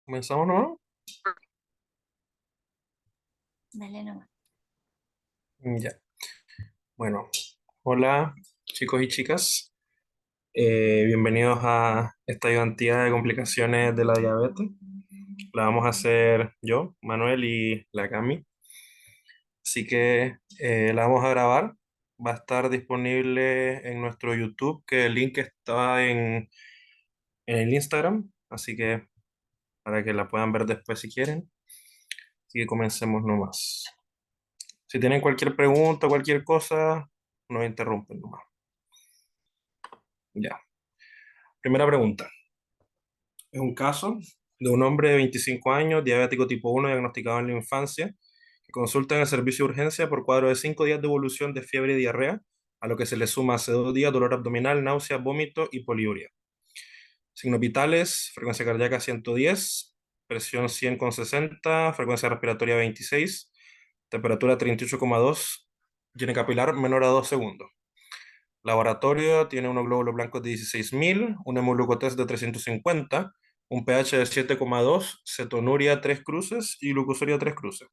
¿Comenzamos, no? Dale nomás. Ya. Bueno, hola chicos y chicas. Bienvenidos a esta ayudantía de complicaciones de la diabetes. La vamos a hacer yo, Manuel y la Cami. Así que la vamos a grabar. Va a estar disponible en nuestro YouTube, que el link está en el Instagram. Así que para que la puedan ver después si quieren. Así que comencemos nomás. Si tienen cualquier pregunta, cualquier cosa, nos interrumpen nomás. Ya. Primera pregunta. Es un caso de un hombre de 25 años, diabético tipo 1, diagnosticado en la infancia, que consulta en el servicio de urgencia por cuadro de 5 días de evolución de fiebre y diarrea, a lo que se le suma hace 2 días dolor abdominal, náusea, vómito y poliuria. Signos vitales: frecuencia cardíaca 110, presión 100,60, frecuencia respiratoria 26, temperatura 38,2, llene capilar menor a 2 segundos. Laboratorio tiene unos glóbulos blancos de 16.000, un hemoglucotest de 350, un pH de 7,2, cetonuria 3 cruces y glucosuria 3 cruces.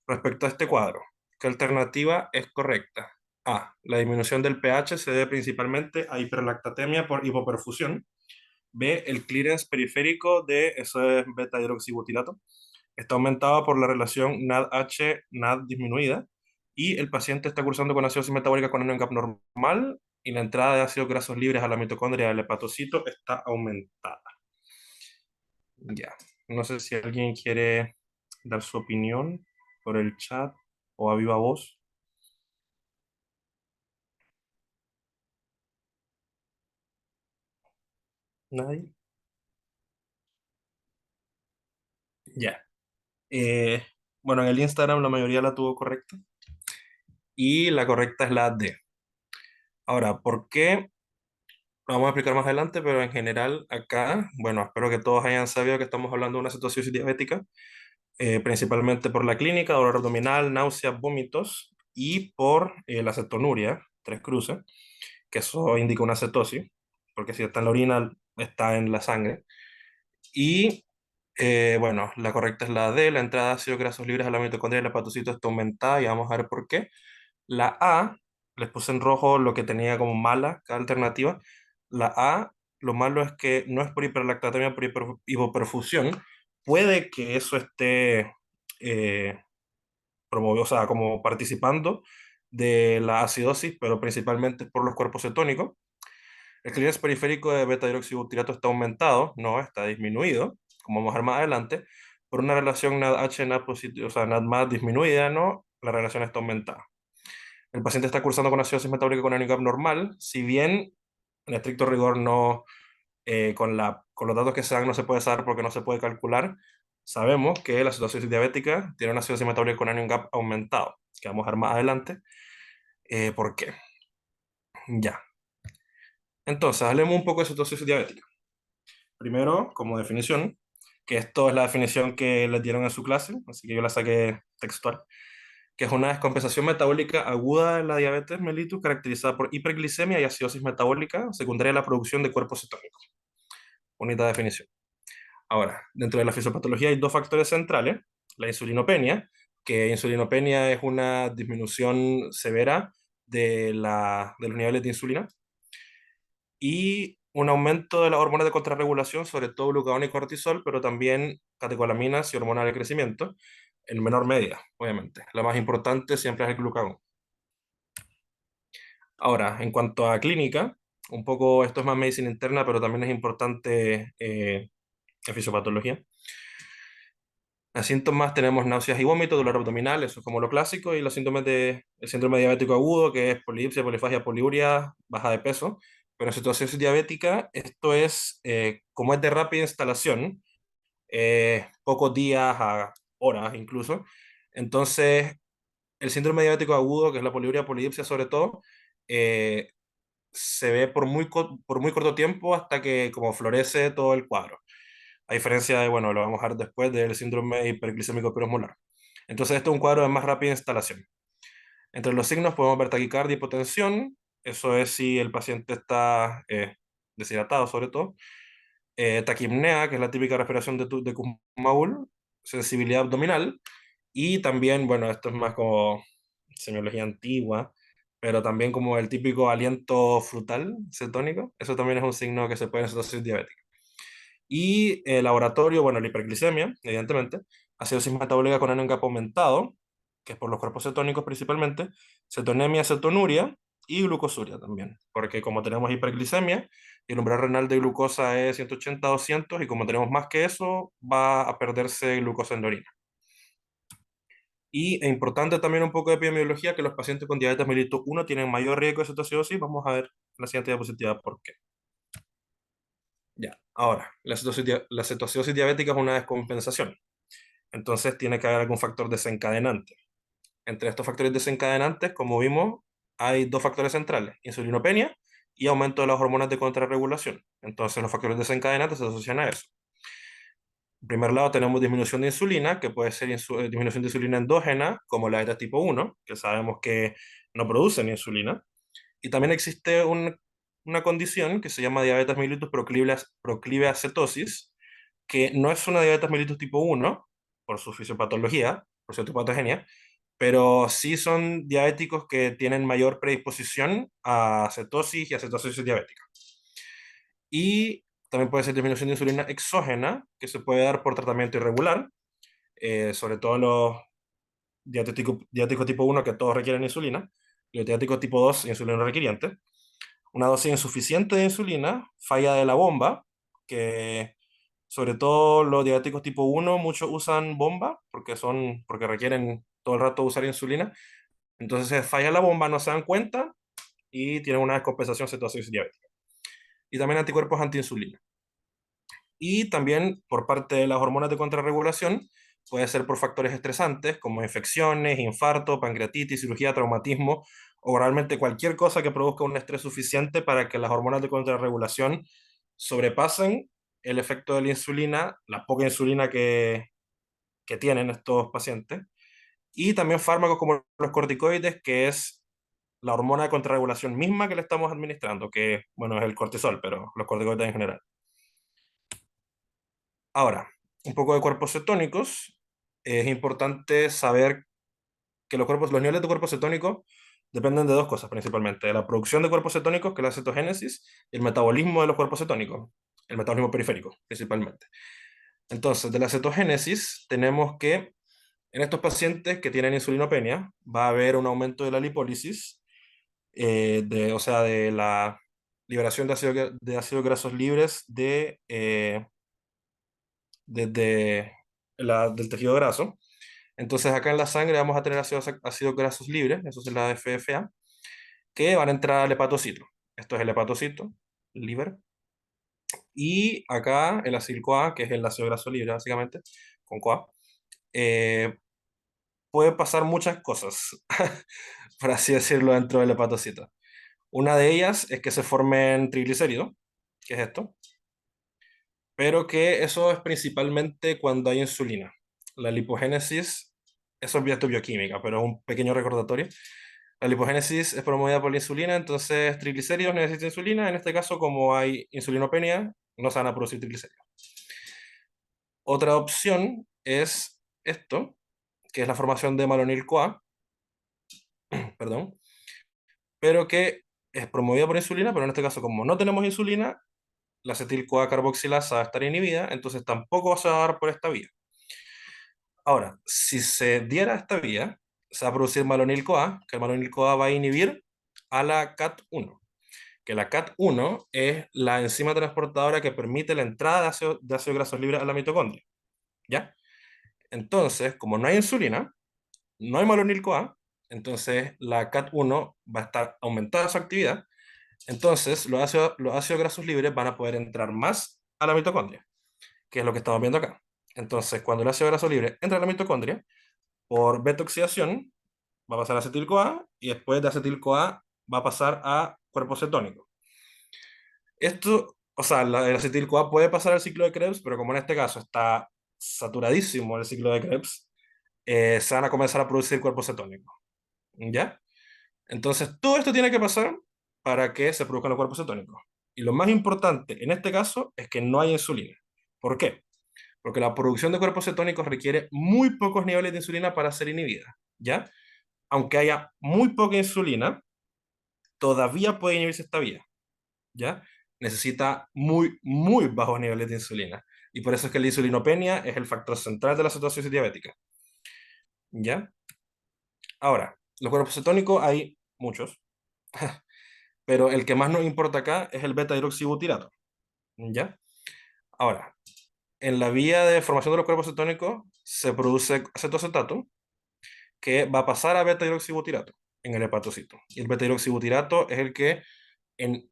Respecto a este cuadro, ¿qué alternativa es correcta? A. La disminución del pH se debe principalmente a hiperlactatemia por hipoperfusión. B. El clearance periférico de, eso es beta-hidroxibutirato, está aumentado por la relación NADH-NAD disminuida, y el paciente está cursando con acidosis metabólica con NGAP normal, y la entrada de ácidos grasos libres a la mitocondria del hepatocito está aumentada. Ya, no sé si alguien quiere dar su opinión por el chat o a viva voz. ¿Nadie? Ya. Eh, bueno, en el Instagram la mayoría la tuvo correcta y la correcta es la D. Ahora, ¿por qué? Lo vamos a explicar más adelante, pero en general acá, bueno, espero que todos hayan sabido que estamos hablando de una cetosis diabética, principalmente por la clínica, dolor abdominal, náuseas, vómitos, y por la cetonuria, tres cruces, que eso indica una cetosis, porque si está en la orina, está en la sangre. Y bueno, la correcta es la D, la entrada de ácidos grasos libres a la mitocondria del hepatocito está aumentada, y vamos a ver por qué. La A, les puse en rojo lo que tenía como mala cada alternativa. La A, lo malo es que no es por hiperlactatemia, por hipoperfusión. Puede que eso esté promovido, o sea, como participando de la acidosis, pero principalmente por los cuerpos cetónicos. El clearance periférico de beta-hidroxibutirato está aumentado, no, está disminuido, como vamos a ver más adelante, por una relación NADH, NAD positivo, o sea, NAD más disminuida, no, la relación está aumentada. El paciente está cursando con acidosis metabólica con NGAP normal, si bien en estricto rigor no, con los datos que se dan no se puede saber porque no se puede calcular. Sabemos que la situación diabética tiene una acidosis metabólica con NGAP aumentado, que vamos a ver más adelante. ¿Por qué? Ya. Entonces, hablemos un poco de cetosis diabética. Primero, como definición, que esto es la definición que les dieron en su clase, así que yo la saqué textual, que es una descompensación metabólica aguda de la diabetes mellitus caracterizada por hiperglicemia y acidosis metabólica secundaria a la producción de cuerpos cetónicos. Bonita definición. Ahora, dentro de la fisiopatología hay dos factores centrales: la insulinopenia, que insulinopenia es una disminución severa de los niveles de insulina, y un aumento de las hormonas de contrarregulación, sobre todo glucagón y cortisol, pero también catecolaminas y hormonas de crecimiento, en menor medida, obviamente. La más importante siempre es el glucagón. Ahora, en cuanto a clínica, un poco esto es más medicina interna, pero también es importante en fisiopatología. En síntomas tenemos náuseas y vómitos, dolor abdominal, eso es como lo clásico, y los síntomas de el síndrome diabético agudo, que es polidipsia, polifagia, poliuria, baja de peso. Pero en situación diabética, esto es, como es de rápida instalación, pocos días a horas incluso. Entonces, el síndrome diabético agudo, que es la poliuria, polidipsia sobre todo, eh, se ve por muy corto tiempo hasta que como florece todo el cuadro. A diferencia de, bueno, lo vamos a ver después, del síndrome hiperglicémico pirosmolar. Entonces, esto es un cuadro de más rápida instalación. Entre los signos podemos ver taquicardia, hipotensión, eso es si el paciente está deshidratado sobre todo, taquipnea, que es la típica respiración de Kussmaul, sensibilidad abdominal, y también, bueno, esto es más como semiología antigua, pero también como el típico aliento frutal cetónico, eso también es un signo que se puede en cetosis diabética. Y laboratorio, bueno, la hiperglicemia, evidentemente, acidosis metabólica con NGAP aumentado, que es por los cuerpos cetónicos principalmente, cetonemia, cetonuria y glucosuria también, porque como tenemos hiperglicemia, el umbral renal de glucosa es 180-200 y como tenemos más que eso, va a perderse glucosa en la orina. Y es importante también un poco de epidemiología que los pacientes con diabetes mellitus 1 tienen mayor riesgo de cetoacidosis. Vamos a ver en la siguiente diapositiva por qué. Ya, ahora, la cetoacidosis diabética es una descompensación. Entonces tiene que haber algún factor desencadenante. Entre estos factores desencadenantes, como vimos, hay dos factores centrales, insulinopenia y aumento de las hormonas de contrarregulación. Entonces los factores desencadenantes se asocian a eso. En primer lado tenemos disminución de insulina, que puede ser disminución de insulina endógena, como la diabetes tipo 1, que sabemos que no producen insulina. Y también existe una condición que se llama diabetes mellitus proclive a cetosis, que no es una diabetes mellitus tipo 1, por su fisiopatología, por su patogenia, pero sí son diabéticos que tienen mayor predisposición a cetosis y a cetosis diabética. Y también puede ser disminución de insulina exógena, que se puede dar por tratamiento irregular, sobre todo en los diabéticos tipo 1 que todos requieren insulina, y los diabéticos tipo 2 insulina no requirientes. Una dosis insuficiente de insulina, falla de la bomba, que sobre todo los diabéticos tipo 1 muchos usan bomba porque requieren todo el rato usar insulina. Entonces falla la bomba, no se dan cuenta y tienen una descompensación cetosis diabética. Y también anticuerpos antiinsulina. Y también por parte de las hormonas de contrarregulación, puede ser por factores estresantes como infecciones, infarto, pancreatitis, cirugía, traumatismo o realmente cualquier cosa que produzca un estrés suficiente para que las hormonas de contrarregulación sobrepasen el efecto de la insulina, la poca insulina que tienen estos pacientes. Y también fármacos como los corticoides, que es la hormona de contrarregulación misma que le estamos administrando, que bueno, es el cortisol, pero los corticoides en general. Ahora, un poco de cuerpos cetónicos. Es importante saber que los niveles de cuerpos cetónicos dependen de dos cosas principalmente, de la producción de cuerpos cetónicos, que es la cetogénesis, y el metabolismo de los cuerpos cetónicos, el metabolismo periférico principalmente. Entonces, de la cetogénesis tenemos que en estos pacientes que tienen insulinopenia va a haber un aumento de la lipólisis, o sea, de la liberación de ácidos grasos libres del tejido graso. Entonces acá en la sangre vamos a tener ácidos grasos libres, eso es la FFA, que van a entrar al hepatocito. Esto es el hepatocito, liver. Y acá el acetil-CoA, que es el ácido graso libre básicamente, con CoA, eh, puede pasar muchas cosas, por así decirlo, dentro del hepatocito. Una de ellas es que se formen triglicéridos, que es esto, pero que eso es principalmente cuando hay insulina. La lipogénesis, eso es bioquímica, pero es un pequeño recordatorio. La lipogénesis es promovida por la insulina, entonces triglicéridos necesitan insulina. En este caso, como hay insulinopenia, no se van a producir triglicéridos. Otra opción es esto, que es la formación de malonil-CoA, perdón, pero que es promovida por insulina, pero en este caso, como no tenemos insulina, la acetil-CoA carboxilasa va a estar inhibida, entonces tampoco se va a dar por esta vía. Ahora, si se diera esta vía, se va a producir malonil-CoA, que el malonil-CoA va a inhibir a la CAT1, que la CAT1 es la enzima transportadora que permite la entrada de ácidos grasos libres a la mitocondria, ¿ya? Entonces, como no hay insulina, no hay malonil-CoA, entonces la CAT1 va a estar aumentada su actividad, entonces los ácidos grasos libres van a poder entrar más a la mitocondria, que es lo que estamos viendo acá. Entonces, cuando el ácido graso libre entra a la mitocondria, por beta-oxidación va a pasar a acetil-CoA y después de acetil-CoA va a pasar a cuerpo cetónico. Esto, o sea, el acetil-CoA puede pasar al ciclo de Krebs, pero como en este caso está saturadísimo el ciclo de Krebs, se van a comenzar a producir cuerpos cetónicos. ¿Ya? Entonces, todo esto tiene que pasar para que se produzcan los cuerpos cetónicos. Y lo más importante en este caso es que no hay insulina. ¿Por qué? Porque la producción de cuerpos cetónicos requiere muy pocos niveles de insulina para ser inhibida, ¿ya? Aunque haya muy poca insulina, todavía puede inhibirse esta vía, ¿ya? Necesita muy, muy bajos niveles de insulina. Y por eso es que la insulinopenia es el factor central de la cetosis diabética, ¿ya? Ahora, los cuerpos cetónicos hay muchos, pero el que más nos importa acá es el beta-hidroxibutirato, ¿ya? Ahora, en la vía de formación de los cuerpos cetónicos se produce acetoacetato que va a pasar a beta-hidroxibutirato en el hepatocito. Y el beta-hidroxibutirato es el que en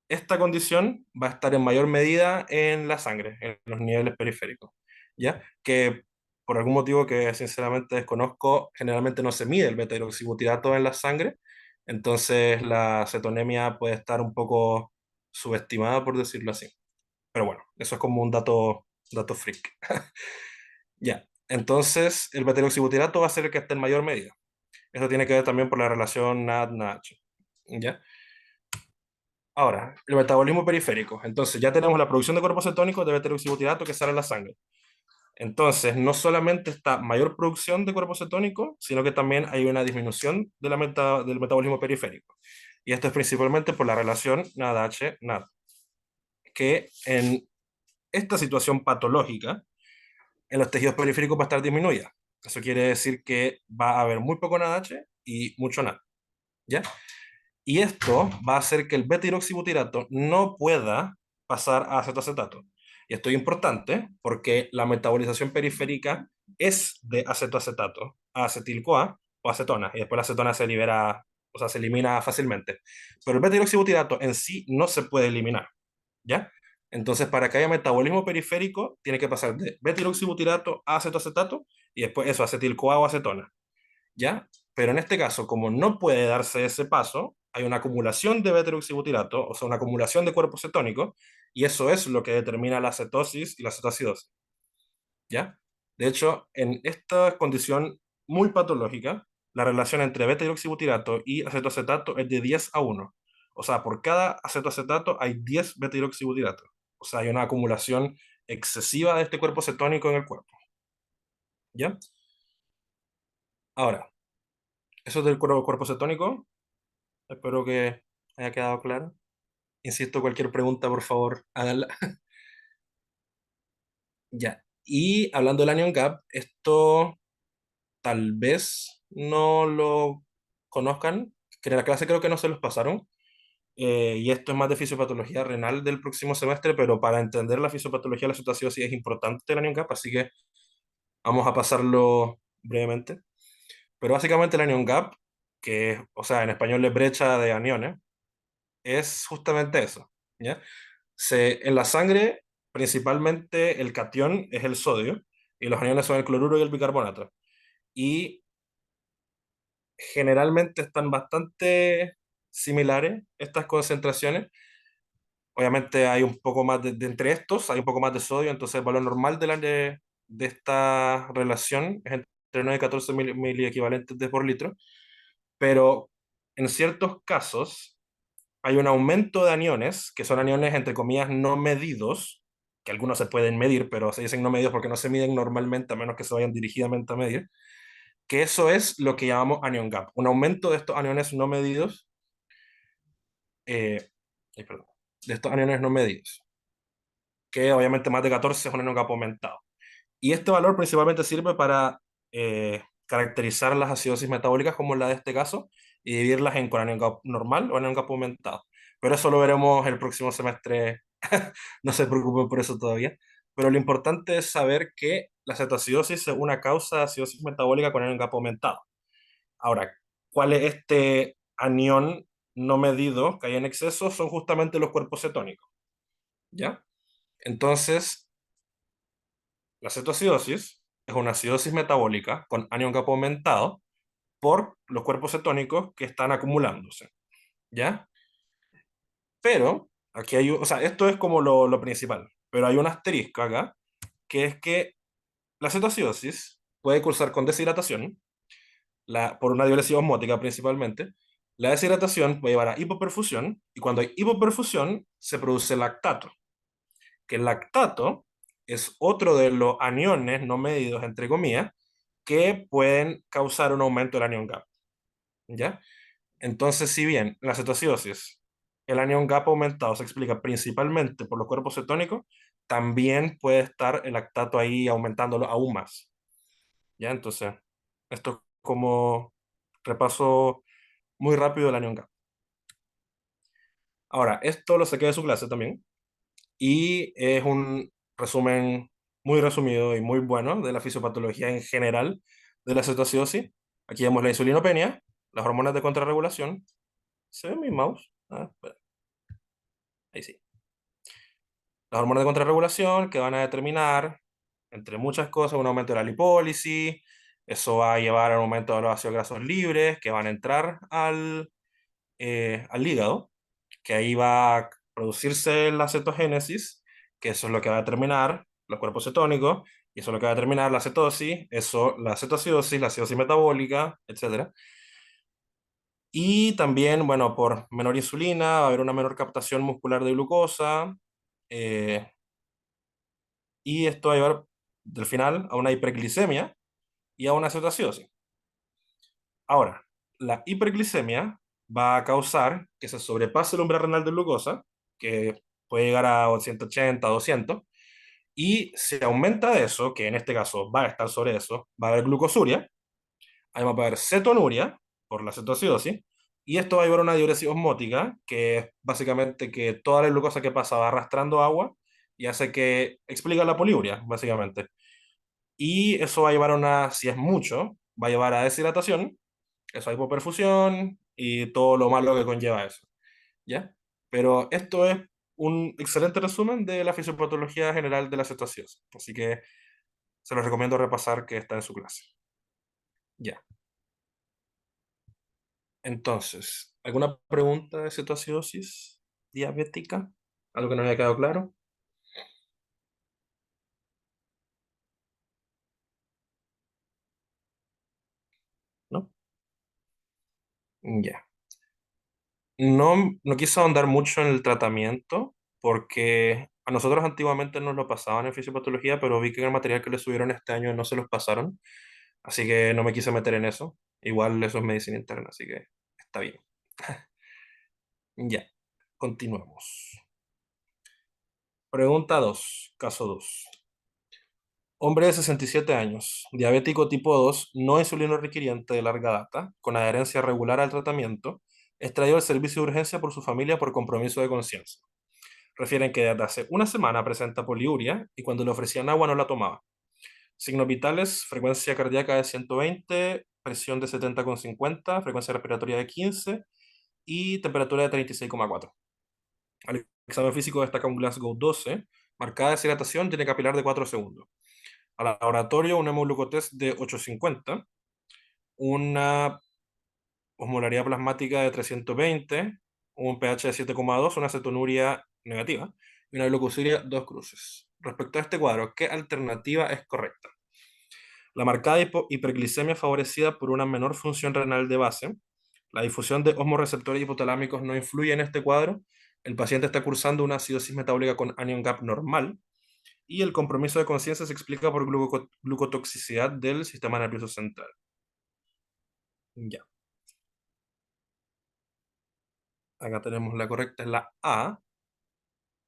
esta condición va a estar en mayor medida en la sangre, en los niveles periféricos, ¿ya? Que por algún motivo que sinceramente desconozco, generalmente no se mide el beta-hidroxibutirato en la sangre, entonces la cetonemia puede estar un poco subestimada, por decirlo así. Pero bueno, eso es como un dato freak. Ya, entonces el beta-hidroxibutirato va a ser el que esté en mayor medida. Esto tiene que ver también por la relación NAD-NAH. ¿Ya? Ahora, el metabolismo periférico. Entonces, ya tenemos la producción de cuerpos cetónicos de beta-hidroxibutirato que sale en la sangre. Entonces, no solamente está mayor producción de cuerpos cetónicos, sino que también hay una disminución de del metabolismo periférico. Y esto es principalmente por la relación NADH-NAD, que en esta situación patológica, en los tejidos periféricos va a estar disminuida. Eso quiere decir que va a haber muy poco NADH y mucho NAD. ¿Ya? Y esto va a hacer que el beta-hidroxibutirato no pueda pasar a acetoacetato. Y esto es importante porque la metabolización periférica es de acetoacetato a acetil-CoA o acetona, y después la acetona se libera, o sea, se elimina fácilmente. Pero el beta-hidroxibutirato en sí no se puede eliminar, ¿ya? Entonces, para que haya metabolismo periférico, tiene que pasar de beta-hidroxibutirato a acetoacetato y después eso, acetil-CoA o acetona. ¿Ya? Pero en este caso, como no puede darse ese paso, hay una acumulación de beta-hidroxibutirato, o sea, una acumulación de cuerpos cetónicos, y eso es lo que determina la cetosis y la cetoacidosis, ¿ya? De hecho, en esta condición muy patológica, la relación entre beta-hidroxibutirato y acetoacetato es de 10 a 1. O sea, por cada acetoacetato hay 10 beta-hidroxibutirato. O sea, hay una acumulación excesiva de este cuerpo cetónico en el cuerpo, ¿ya? Ahora, eso es del cuerpo cetónico. Espero que haya quedado claro. Insisto, cualquier pregunta, por favor, háganla. Ya. Y hablando del Anion Gap, esto tal vez no lo conozcan, que en la clase creo que no se los pasaron. Y esto es más de fisiopatología renal del próximo semestre, pero para entender la fisiopatología de la cetoacidosis es importante el Anion Gap, así que vamos a pasarlo brevemente. Pero básicamente el Anion Gap, que, o sea, en español es brecha de aniones, es justamente eso, ¿ya? En la sangre, principalmente el catión es el sodio y los aniones son el cloruro y el bicarbonato. Y generalmente están bastante similares estas concentraciones. Obviamente hay un poco más de entre estos, hay un poco más de sodio, entonces el valor normal de esta relación es entre 9 y 14 miliequivalentes de por litro, pero en ciertos casos hay un aumento de aniones, que son aniones entre comillas no medidos, que algunos se pueden medir, pero se dicen no medidos porque no se miden normalmente, a menos que se vayan dirigidamente a medir, que eso es lo que llamamos anion gap, un aumento de estos aniones no medidos, eh, perdón, de estos aniones no medidos, que obviamente más de 14 es un anion gap aumentado. Y este valor principalmente sirve para caracterizar las acidosis metabólicas como la de este caso y dividirlas en con anion gap normal o anion gap aumentado. Pero eso lo veremos el próximo semestre, no se preocupen por eso todavía. Pero lo importante es saber que la cetoacidosis es una causa de acidosis metabólica con anion gap aumentado. Ahora, ¿cuál es este anión no medido que hay en exceso? Son justamente los cuerpos cetónicos, ¿ya? Entonces, la cetoacidosis es una acidosis metabólica con anion gap aumentado por los cuerpos cetónicos que están acumulándose, ¿ya? Pero, aquí hay, o sea, esto es como lo principal, pero hay un asterisco acá, que es que la cetoacidosis puede cursar con deshidratación, por una diuresis osmótica principalmente, La deshidratación puede llevar a hipoperfusión y cuando hay hipoperfusión se produce lactato, que el lactato es otro de los aniones no medidos, entre comillas, que pueden causar un aumento del anión gap, ¿ya? Entonces, si bien la cetoacidosis, el anión GAP aumentado se explica principalmente por los cuerpos cetónicos, también puede estar el lactato ahí aumentándolo aún más. ¿Ya? Entonces, esto es como repaso muy rápido del anión GAP. Ahora, esto lo saqué de su clase también y es un resumen muy resumido y muy bueno de la fisiopatología en general de la cetoacidosis. Aquí vemos la insulinopenia, las hormonas de contrarregulación. ¿Se ve mi mouse? Ah, espera, ahí sí. Las hormonas de contrarregulación que van a determinar, entre muchas cosas, un aumento de la lipólisis. Eso va a llevar a un aumento de los ácidos grasos libres que van a entrar al hígado, que ahí va a producirse la cetogénesis, que eso es lo que va a determinar los cuerpos cetónicos, y eso es lo que va a determinar la cetosis, eso, la cetoacidosis, la acidosis metabólica, etcétera. Y también, bueno, por menor insulina va a haber una menor captación muscular de glucosa, eh, y esto va a llevar del final a una hiperglicemia y a una cetoacidosis. Ahora, la hiperglicemia va a causar que se sobrepase el umbral renal de glucosa, que puede llegar a 180, 200, y si aumenta de eso, que en este caso va a estar sobre eso, va a haber glucosuria, además va a haber cetonuria por la cetoacidosis, y esto va a llevar a una diuresis osmótica, que es básicamente que toda la glucosa que pasa va arrastrando agua y hace que explica la poliuria, básicamente. Y eso va a llevar a una, si es mucho, va a llevar a deshidratación, eso a hipoperfusión y todo lo malo que conlleva eso, ¿ya? Pero esto es un excelente resumen de la fisiopatología general de la cetoacidosis, así que se los recomiendo repasar que está en su clase. Ya. Entonces, ¿alguna pregunta de cetoacidosis diabética? ¿Algo que no haya quedado claro? ¿No? Ya. No quise ahondar mucho en el tratamiento porque a nosotros antiguamente nos lo pasaban en fisiopatología, pero vi que en el material que le subieron este año no se los pasaron, así que no me quise meter en eso. Igual eso es medicina interna, así que está bien. Ya, continuamos. Pregunta 2, caso 2. Hombre de 67 años, diabético tipo 2, no insulino requiriente de larga data, con adherencia regular al tratamiento, extraído del servicio de urgencia por su familia por compromiso de conciencia. Refieren que desde hace una semana presenta poliuria y cuando le ofrecían agua no la tomaba. Signos vitales, frecuencia cardíaca de 120, presión de 70,50, frecuencia respiratoria de 15 y temperatura de 36,4. Al examen físico destaca un Glasgow 12, marcada deshidratación, tiene capilar de 4 segundos. Al laboratorio, un hemoglucotest de 850, una osmolaridad plasmática de 320, un pH de 7,2, una cetonuria negativa y una glucosuria 2 cruces. Respecto a este cuadro, ¿qué alternativa es correcta? La marcada hiperglicemia favorecida por una menor función renal de base, la difusión de osmoreceptores hipotalámicos no influye en este cuadro, el paciente está cursando una acidosis metabólica con anion gap normal y el compromiso de conciencia se explica por glucotoxicidad del sistema nervioso central. Ya, acá tenemos la correcta, es la A.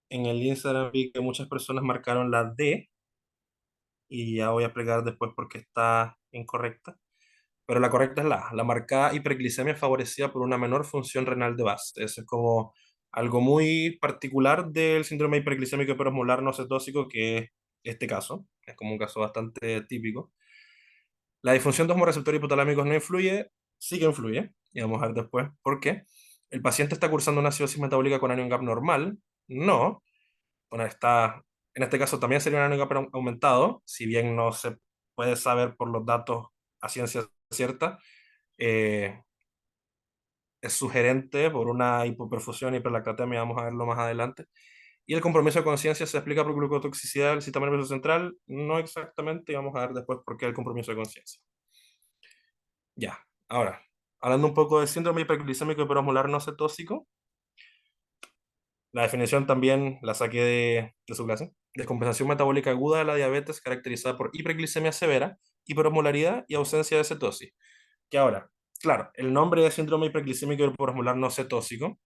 En el Instagram vi que muchas personas marcaron la D y ya voy a explicar después por qué está incorrecta. Pero la correcta es la A. La marcada hiperglicemia favorecida por una menor función renal de base. Eso es como algo muy particular del síndrome hiperglicémico hiperosmolar no cetóxico, que es este caso. Es como un caso bastante típico. La disfunción de osmoreceptores hipotalámicos no influye, sí que influye, y vamos a ver después por qué. El paciente está cursando una acidosis metabólica con anion gap normal, no. Bueno, está, en este caso también sería un anion gap aumentado, si bien no se puede saber por los datos a ciencia cierta, eh, es sugerente por una hipoperfusión y hiperlactatemia, vamos a verlo más adelante. Y el compromiso de conciencia se explica por glucotoxicidad del sistema nervioso central, no exactamente, y vamos a ver después por qué el compromiso de conciencia. Ya, ahora, Hablando un poco del síndrome hiperglicémico hiperosmolar no cetóxico, la definición también la saqué de su clase. Descompensación metabólica aguda de la diabetes caracterizada por hiperglicemia severa, hiperosmolaridad y ausencia de cetosis. Que ahora, claro, el nombre de síndrome hiperglicémico hiperosmolar no cetóxico,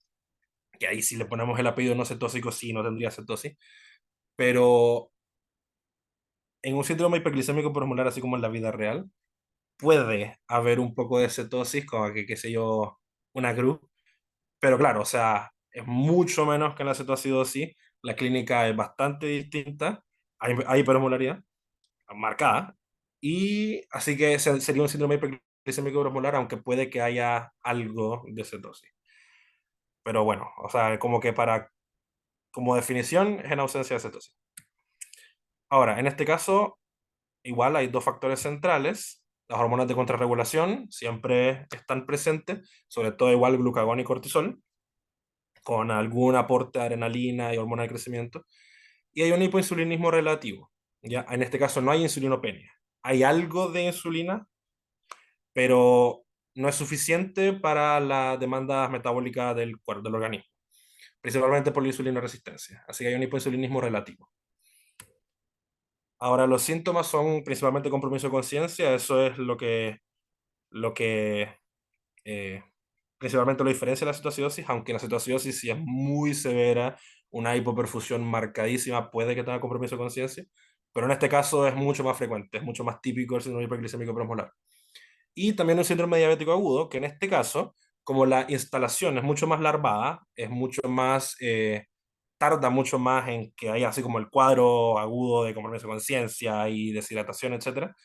que ahí si le ponemos el apellido no cetóxico, sí, no tendría cetosis, pero en un síndrome hiperglicémico hiperosmolar, así como en la vida real, puede haber un poco de cetosis, como que, qué sé yo, una cruz, pero claro, o sea, es mucho menos que en la cetoacidosis, la clínica es bastante distinta, hay hiperosmolaridad marcada, y así que sería un síndrome hiperglicémico hiperosmolar, aunque puede que haya algo de cetosis. Pero bueno, o sea, como que como definición es en ausencia de cetosis. Ahora, en este caso, igual hay dos factores centrales. Las hormonas de contrarregulación siempre están presentes, sobre todo igual glucagón y cortisol, con algún aporte de adrenalina y hormona de crecimiento. Y hay un hipoinsulinismo relativo. ¿Ya? En este caso no hay insulinopenia. Hay algo de insulina, pero no es suficiente para la demanda metabólica del cuerpo, del organismo, principalmente por la insulina resistencia. Así que hay un hipoinsulinismo relativo. Ahora, los síntomas son principalmente compromiso de conciencia, eso es lo que eh, principalmente lo diferencia de la cetoacidosis, aunque la cetoacidosis si es muy severa, una hipoperfusión marcadísima puede que tenga compromiso de conciencia, pero en este caso es mucho más frecuente, es mucho más típico el síndrome hiperglicémico premolar. Y también un síndrome diabético agudo, que en este caso, como la instalación es mucho más larvada, es mucho más, tarda mucho más en que haya así como el cuadro agudo de compromiso de conciencia y deshidratación, etcétera,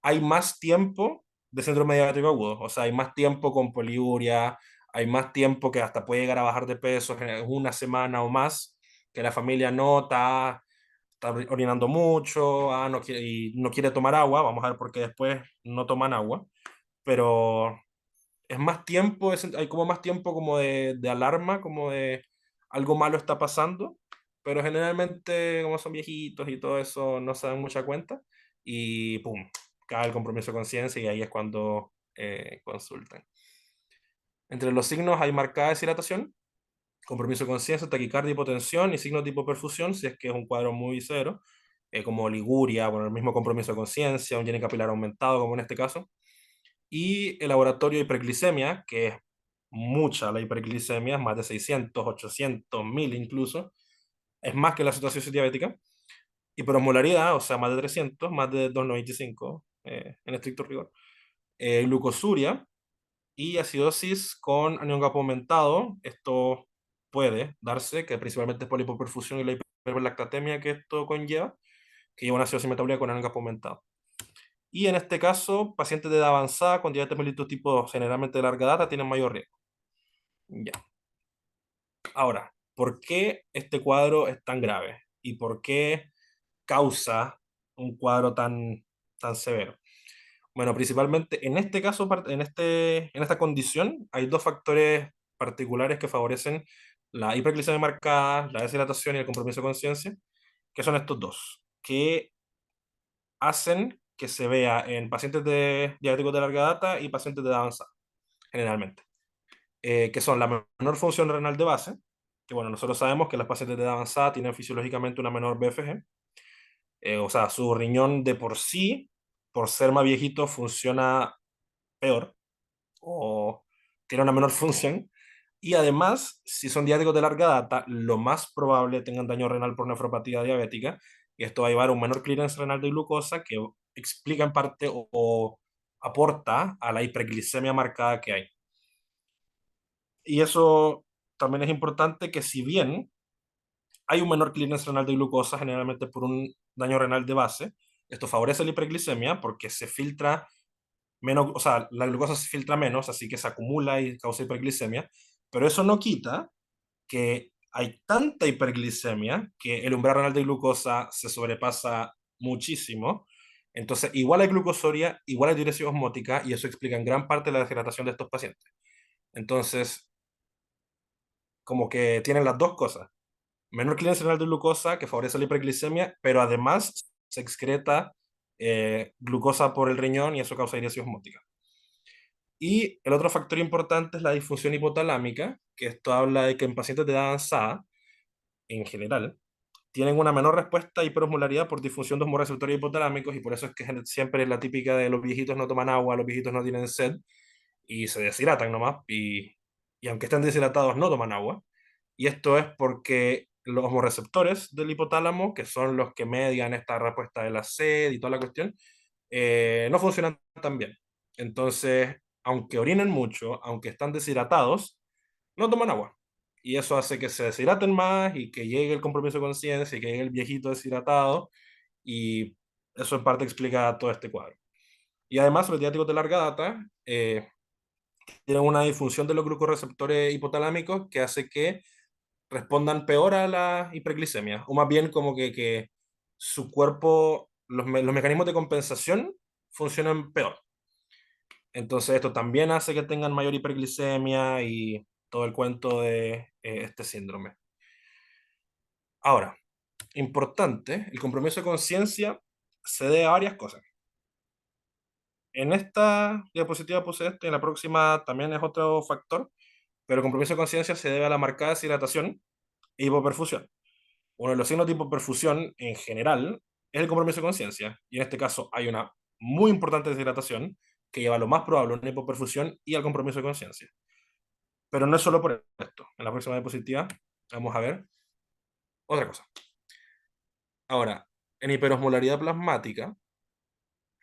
hay más tiempo de síndrome diabético agudo, o sea, hay más tiempo con poliuria, hay más tiempo que hasta puede llegar a bajar de peso en una semana o más, que la familia nota, está orinando mucho, no quiere, y no quiere tomar agua, vamos a ver por qué después no toman agua, pero es más tiempo, hay como más tiempo como de alarma, como de algo malo está pasando, pero generalmente como son viejitos y todo eso no se dan mucha cuenta y pum, cae el compromiso de conciencia y ahí es cuando consultan. Entre los signos hay marcada deshidratación, compromiso de conciencia, taquicardia, hipotensión y signos de hipoperfusión si es que es un cuadro muy severo, como liguria, bueno, el mismo compromiso de conciencia, un llene capilar aumentado como en este caso y el laboratorio de hiperglicemia, que es mucha la hiperglicemia, más de 600, 800, 1000 incluso, es más que la situación diabética. Hiperosmolaridad, o sea, más de 300, más de 295 en estricto rigor. Glucosuria y acidosis con anión GAP aumentado. Esto puede darse, que principalmente es por la hipoperfusión y la hiperlactatemia que esto conlleva, que lleva una acidosis metabólica con anión GAP aumentado. Y en este caso, pacientes de edad avanzada con diabetes mellitus tipo generalmente de larga data tienen mayor riesgo. Ya. Ahora, ¿por qué este cuadro es tan grave? ¿Y por qué causa un cuadro tan severo? Bueno, principalmente en este caso, en esta condición, hay dos factores particulares que favorecen la hiperglicemia marcada, la deshidratación y el compromiso de conciencia, que son estos dos, que hacen que se vea en pacientes de diabéticos de larga data y pacientes de edad avanzada, generalmente, que son la menor función renal de base, que bueno, nosotros sabemos que las pacientes de edad avanzada tienen fisiológicamente una menor BFG, o sea, su riñón de por sí, por ser más viejito, funciona peor o tiene una menor función. Y además, si son diabéticos de larga data, lo más probable tengan daño renal por nefropatía diabética, y esto va a llevar a un menor clearance renal de glucosa que explica en parte o aporta a la hiperglicemia marcada que hay. Y eso también es importante que si bien hay un menor clearance renal de glucosa, generalmente por un daño renal de base, esto favorece la hiperglicemia porque se filtra menos, o sea, la glucosa se filtra menos, así que se acumula y causa hiperglicemia, pero eso no quita que hay tanta hiperglicemia que el umbral renal de glucosa se sobrepasa muchísimo. Entonces, igual hay glucosuria, igual hay diuresis osmótica, y eso explica en gran parte la deshidratación de estos pacientes. Entonces, como que tienen las dos cosas. Menor clearance renal de glucosa que favorece la hiperglicemia, pero además se excreta glucosa por el riñón y eso causa diuresis osmótica. Y el otro factor importante es la disfunción hipotalámica, que esto habla de que en pacientes de edad avanzada, en general, tienen una menor respuesta a hiperosmolaridad por disfunción de hormoreceptores hipotalámicos, y por eso es que siempre es la típica de los viejitos no toman agua, los viejitos no tienen sed y se deshidratan nomás, y aunque estén deshidratados no toman agua. Y esto es porque los hormoreceptores del hipotálamo, que son los que median esta respuesta de la sed y toda la cuestión, no funcionan tan bien. Entonces, aunque orinen mucho, aunque están deshidratados, no toman agua. Y eso hace que se deshidraten más y que llegue el compromiso de conciencia y que llegue el viejito deshidratado. Y eso en parte explica todo este cuadro. Y además, los diabéticos de larga data tienen una disfunción de los glucorreceptores hipotalámicos que hace que respondan peor a la hiperglicemia, o más bien como que su cuerpo, los mecanismos de compensación funcionan peor. Entonces esto también hace que tengan mayor hiperglicemia y todo el cuento de este síndrome. Ahora, importante, el compromiso de conciencia se debe a varias cosas. En esta diapositiva puse esto y en la próxima también es otro factor, pero el compromiso de conciencia se debe a la marcada deshidratación e hipoperfusión. Uno de los signos de hipoperfusión en general es el compromiso de conciencia, y en este caso hay una muy importante deshidratación que lleva a lo más probable a una hipoperfusión y al compromiso de conciencia. Pero no es solo por esto. En la próxima diapositiva vamos a ver otra cosa. Ahora, en hiperosmolaridad plasmática,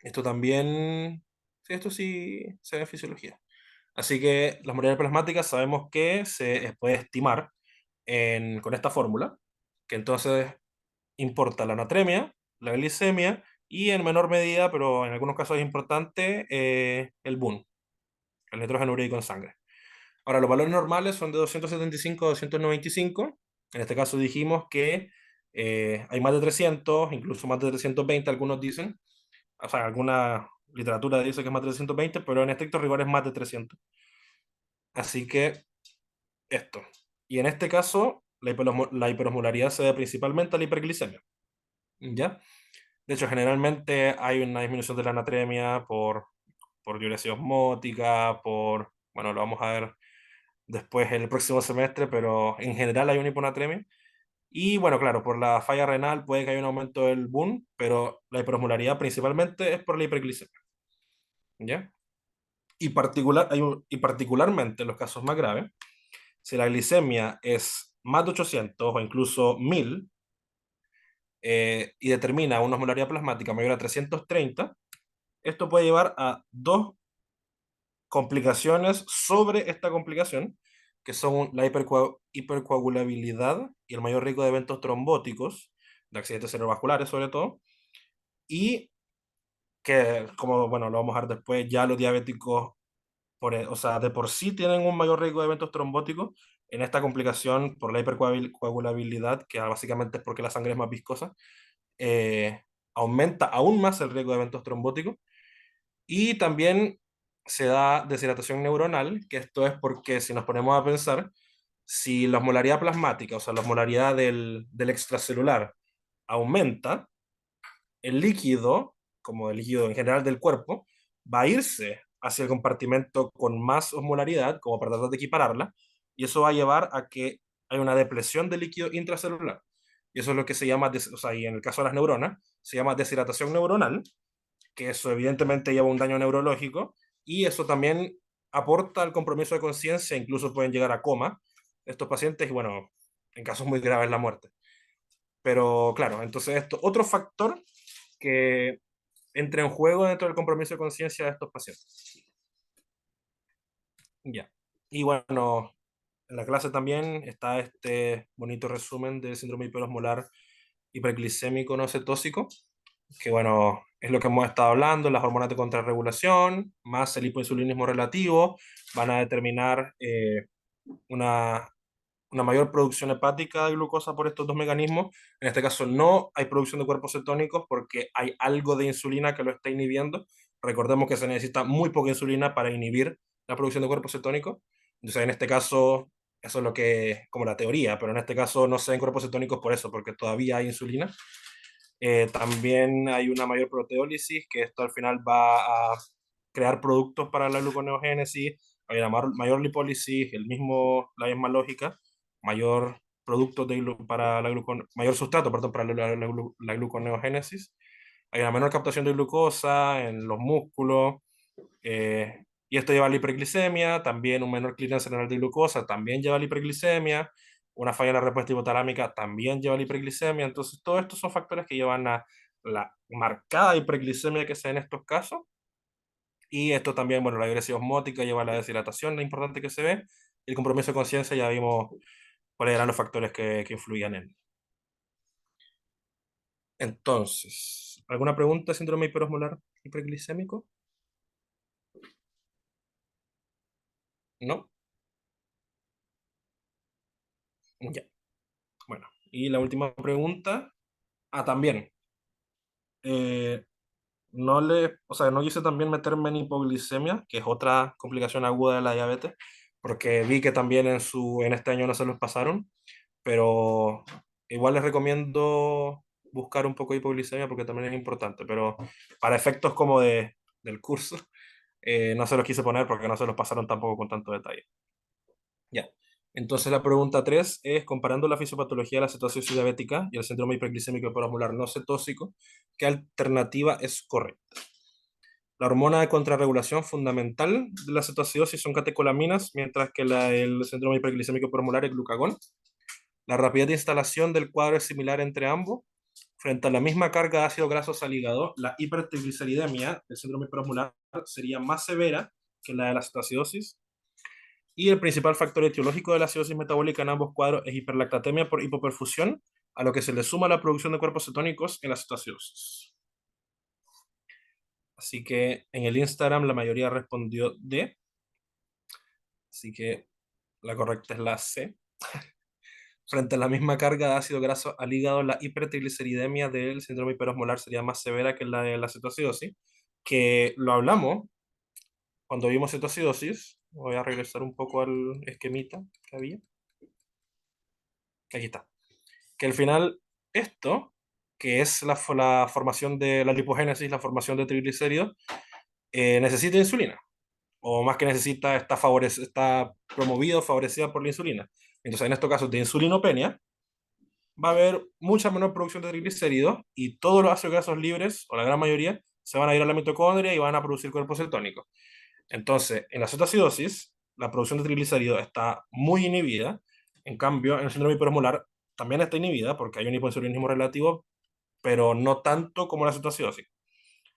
esto también, sí, esto sí se ve en fisiología. Así que las osmolaridad plasmáticas sabemos que se puede estimar con esta fórmula, que entonces importa la natremia, la glicemia y en menor medida, pero en algunos casos es importante, el BUN, el nitrógeno ureico en sangre. Ahora, los valores normales son de 275 a 295. En este caso dijimos que hay más de 300, incluso más de 320, algunos dicen. O sea, alguna literatura dice que es más de 320, pero en estricto rigor es más de 300. Así que esto. Y en este caso, la hiperosmolaridad se debe principalmente a la hiperglicemia. ¿Ya? De hecho, generalmente hay una disminución de la natremia por diuresis osmótica, bueno, lo vamos a ver después en el próximo semestre, pero en general hay una hiponatremia. Y bueno, claro, por la falla renal puede que haya un aumento del BUN, pero la hiperosmolaridad principalmente es por la hiperglicemia. ¿Ya? Y particularmente en los casos más graves, si la glicemia es más de 800 o incluso 1000, y determina una osmolaridad plasmática mayor a 330, esto puede llevar a dos complicaciones sobre esta complicación, que son la hipercoagulabilidad y el mayor riesgo de eventos trombóticos, de accidentes cerebrovasculares sobre todo, y que, como bueno, lo vamos a ver después, ya los diabéticos, o sea, de por sí tienen un mayor riesgo de eventos trombóticos. En esta complicación por la hipercoagulabilidad, que básicamente es porque la sangre es más viscosa, eh, aumenta aún más el riesgo de eventos trombóticos. Y también se da deshidratación neuronal, que esto es porque si nos ponemos a pensar, si la osmolaridad plasmática, o sea, la osmolaridad del extracelular aumenta, el líquido, como el líquido en general del cuerpo, va a irse hacia el compartimento con más osmolaridad, como para tratar de equipararla, y eso va a llevar a que haya una depresión del líquido intracelular. Y eso es lo que se llama, o sea, y en el caso de las neuronas, se llama deshidratación neuronal, que eso evidentemente lleva un daño neurológico, y eso también aporta al compromiso de conciencia, incluso pueden llegar a coma estos pacientes, y bueno, en casos muy graves la muerte. Pero claro, entonces esto, otro factor que entra en juego dentro del compromiso de conciencia de estos pacientes. Ya. Y bueno, en la clase también está este bonito resumen del síndrome hiperosmolar hiperglicémico no cetóxico, que bueno, es lo que hemos estado hablando, las hormonas de contrarregulación, más el hipoinsulinismo relativo, van a determinar una, una mayor producción hepática de glucosa por estos dos mecanismos. En este caso no hay producción de cuerpos cetónicos porque hay algo de insulina que lo está inhibiendo. Recordemos que se necesita muy poca insulina para inhibir la producción de cuerpos cetónicos. Entonces, en este caso, eso es lo que, como la teoría, pero en este caso no se ven cuerpos cetónicos por eso, porque todavía hay insulina. También hay una mayor proteólisis, que esto al final va a crear productos para la gluconeogénesis, hay una mayor lipólisis, la misma lógica, mayor producto para mayor sustrato, perdón, para la gluconeogénesis, hay una menor captación de glucosa en los músculos, y esto lleva a la hiperglicemia, también un menor clearance renal de glucosa, también lleva a la hiperglicemia, una falla en la respuesta hipotalámica también lleva a la hiperglicemia, entonces todos estos son factores que llevan a la marcada hiperglicemia que se da en estos casos, y esto también, bueno, la agresión osmótica lleva a la deshidratación, lo importante que se ve, y el compromiso de conciencia ya vimos cuáles eran los factores que influían en él. Entonces, ¿alguna pregunta de síndrome hiperosmolar hiperglicémico? ¿No? Ya. Bueno, y la última pregunta. También. eh, o sea, no quise también meterme en hipoglicemia, que es otra complicación aguda de la diabetes, porque vi que también en este año no se los pasaron, pero igual les recomiendo buscar un poco de hipoglicemia porque también es importante, pero para efectos como del curso, no se los quise poner porque no se los pasaron tampoco con tanto detalle. Ya. Entonces la pregunta 3 es, comparando la fisiopatología de la cetoacidosis diabética y el síndrome hiperglicémico hiperosmolar no cetóxico, ¿qué alternativa es correcta? La hormona de contrarregulación fundamental de la cetoacidosis son catecolaminas, mientras que el síndrome hiperglicémico hiperosmolar es glucagón. La rapidez de instalación del cuadro es similar entre ambos. Frente a la misma carga de ácidos grasos al hígado, la hipertrigliceridemia del síndrome hiperosmolar sería más severa que la de la cetoacidosis. Y el principal factor etiológico de la acidosis metabólica en ambos cuadros es hiperlactatemia por hipoperfusión, a lo que se le suma la producción de cuerpos cetónicos en la cetoacidosis. Así que en el Instagram la mayoría respondió D, así que la correcta es la C. Frente a la misma carga de ácido graso al hígado, la hipertrigliceridemia del síndrome hiperosmolar sería más severa que la de la cetoacidosis, que lo hablamos cuando vimos cetoacidosis. Voy a regresar un poco al esquemita que había. Aquí está. Que al final esto, que es la formación de la lipogénesis, la formación de triglicéridos, necesita insulina, o más que necesita, está promovido, favorecida por la insulina. Entonces, en estos casos de insulinopenia, va a haber mucha menor producción de triglicéridos y todos los ácidos grasos libres, o la gran mayoría, se van a ir a la mitocondria y van a producir cuerpos cetónicos. Entonces, en la cetoacidosis, la producción de triglicéridos está muy inhibida. En cambio, en el síndrome hiperosmolar también está inhibida porque hay un hipoinsulinismo relativo, pero no tanto como la cetoacidosis.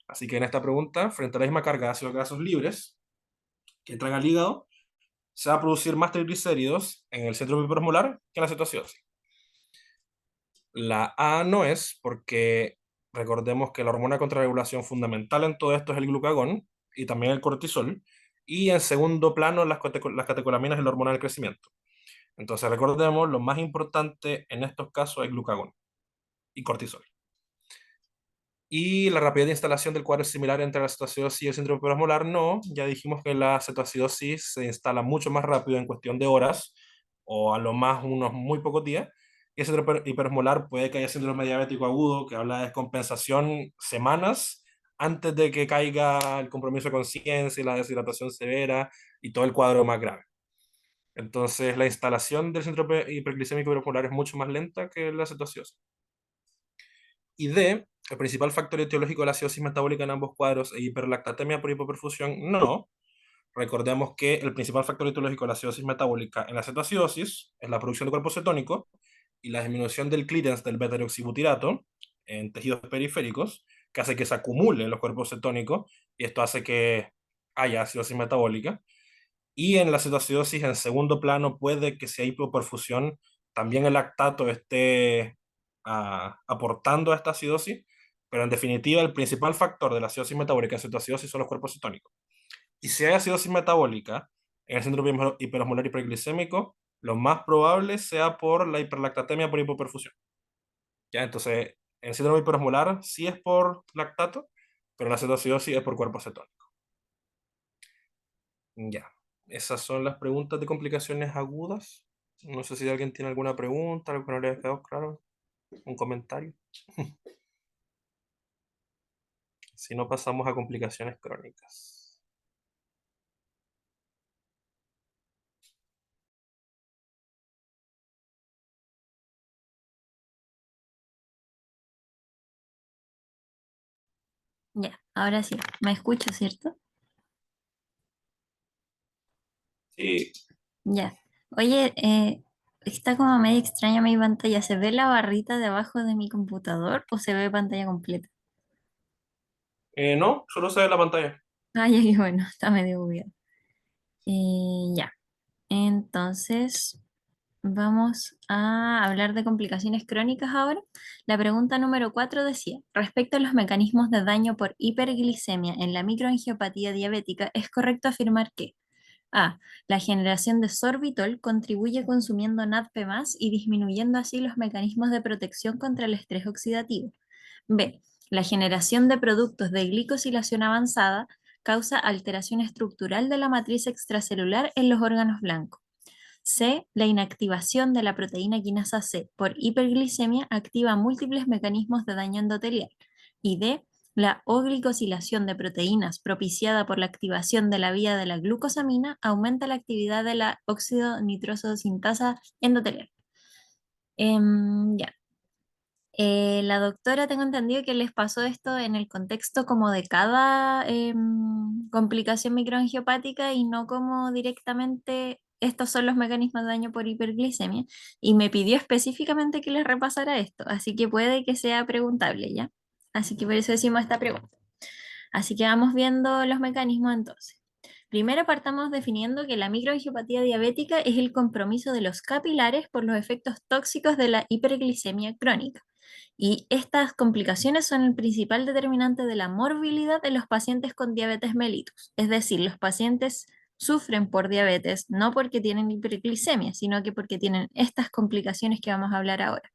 Así que en esta pregunta, frente a la misma carga de ácidos grasos libres que entran al hígado, se va a producir más triglicéridos en el síndrome hiperosmolar que en la cetoacidosis. La A no es porque recordemos que la hormona de contrarregulación fundamental en todo esto es el glucagón y también el cortisol, y en segundo plano las catecolaminas es la hormona del crecimiento. Entonces recordemos, lo más importante en estos casos es glucagón y cortisol. Y la rapidez de instalación del cuadro es similar entre la cetoacidosis y el síndrome hiperosmolar. No, ya dijimos que la cetoacidosis se instala mucho más rápido en cuestión de horas o a lo más unos muy pocos días. Y el síndrome hiperosmolar puede que haya síndrome diabético agudo que habla de descompensación semanas antes de que caiga el compromiso de conciencia y la deshidratación severa y todo el cuadro más grave. Entonces, la instalación del síndrome hiperglicémico hiperosmolar es mucho más lenta que la cetoacidosis. Y D, el principal factor etiológico de la acidosis metabólica en ambos cuadros e hiperlactatemia por hipoperfusión, no. Recordemos que el principal factor etiológico de la acidosis metabólica en la cetoacidosis es la producción de cuerpos cetónicos y la disminución del clearance del beta-hidroxibutirato en tejidos periféricos, que hace que se acumulen los cuerpos cetónicos y esto hace que haya acidosis metabólica. Y en la cetoacidosis, en segundo plano, puede que si hay hipoperfusión, también el lactato esté aportando a esta acidosis, pero en definitiva el principal factor de la acidosis metabólica en cetoacidosis son los cuerpos cetónicos. Y si hay acidosis metabólica en el síndrome hiperosmolar hiperglicémico, lo más probable sea por la hiperlactatemia por hipoperfusión. ¿Ya? Entonces, en el síndrome hiperosmolar sí es por lactato, pero en la cetoacidosis es por cuerpo cetónico. Ya, esas son las preguntas de complicaciones agudas. No sé si alguien tiene alguna pregunta, algo que no le haya quedado claro, un comentario. Si no, pasamos a complicaciones crónicas. Ya, ahora sí, me escucho, ¿cierto? Sí, Ya. Oye, está como medio extraña mi pantalla. ¿Se ve la barrita de abajo de mi computador o se ve pantalla completa? no, solo se ve la pantalla. Ay, ay, bueno, está medio bugueado. Ya, entonces vamos a hablar de complicaciones crónicas ahora. La pregunta número 4 decía, respecto a los mecanismos de daño por hiperglicemia en la microangiopatía diabética, ¿es correcto afirmar que A. La generación de sorbitol contribuye consumiendo NADP+, y disminuyendo así los mecanismos de protección contra el estrés oxidativo? B. La generación de productos de glicosilación avanzada causa alteración estructural de la matriz extracelular en los órganos blancos. C. La inactivación de la proteína quinasa C por hiperglicemia activa múltiples mecanismos de daño endotelial. Y D. La oglicosilación de proteínas propiciada por la activación de la vía de la glucosamina aumenta la actividad de la óxido nitroso sintasa endotelial. Ya. La doctora, tengo entendido que les pasó esto en el contexto como de cada complicación microangiopática y no como directamente estos son los mecanismos de daño por hiperglicemia, y me pidió específicamente que les repasara esto, así que puede que sea preguntable, ¿ya? Así que por eso decimos esta pregunta. Así que vamos viendo los mecanismos entonces. Primero partamos definiendo que la microangiopatía diabética es el compromiso de los capilares por los efectos tóxicos de la hiperglicemia crónica. Y estas complicaciones son el principal determinante de la morbilidad de los pacientes con diabetes mellitus. Es decir, los pacientes sufren por diabetes no porque tienen hiperglicemia, sino que porque tienen estas complicaciones que vamos a hablar ahora.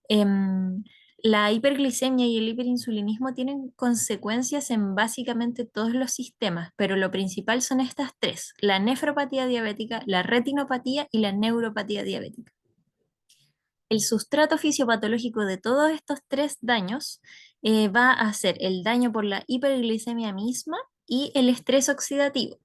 Em, la hiperglicemia y el hiperinsulinismo tienen consecuencias en básicamente todos los sistemas, pero lo principal son estas tres: la nefropatía diabética, la retinopatía y la neuropatía diabética. El sustrato fisiopatológico de todos estos tres daños va a ser el daño por la hiperglicemia misma y el estrés oxidativo.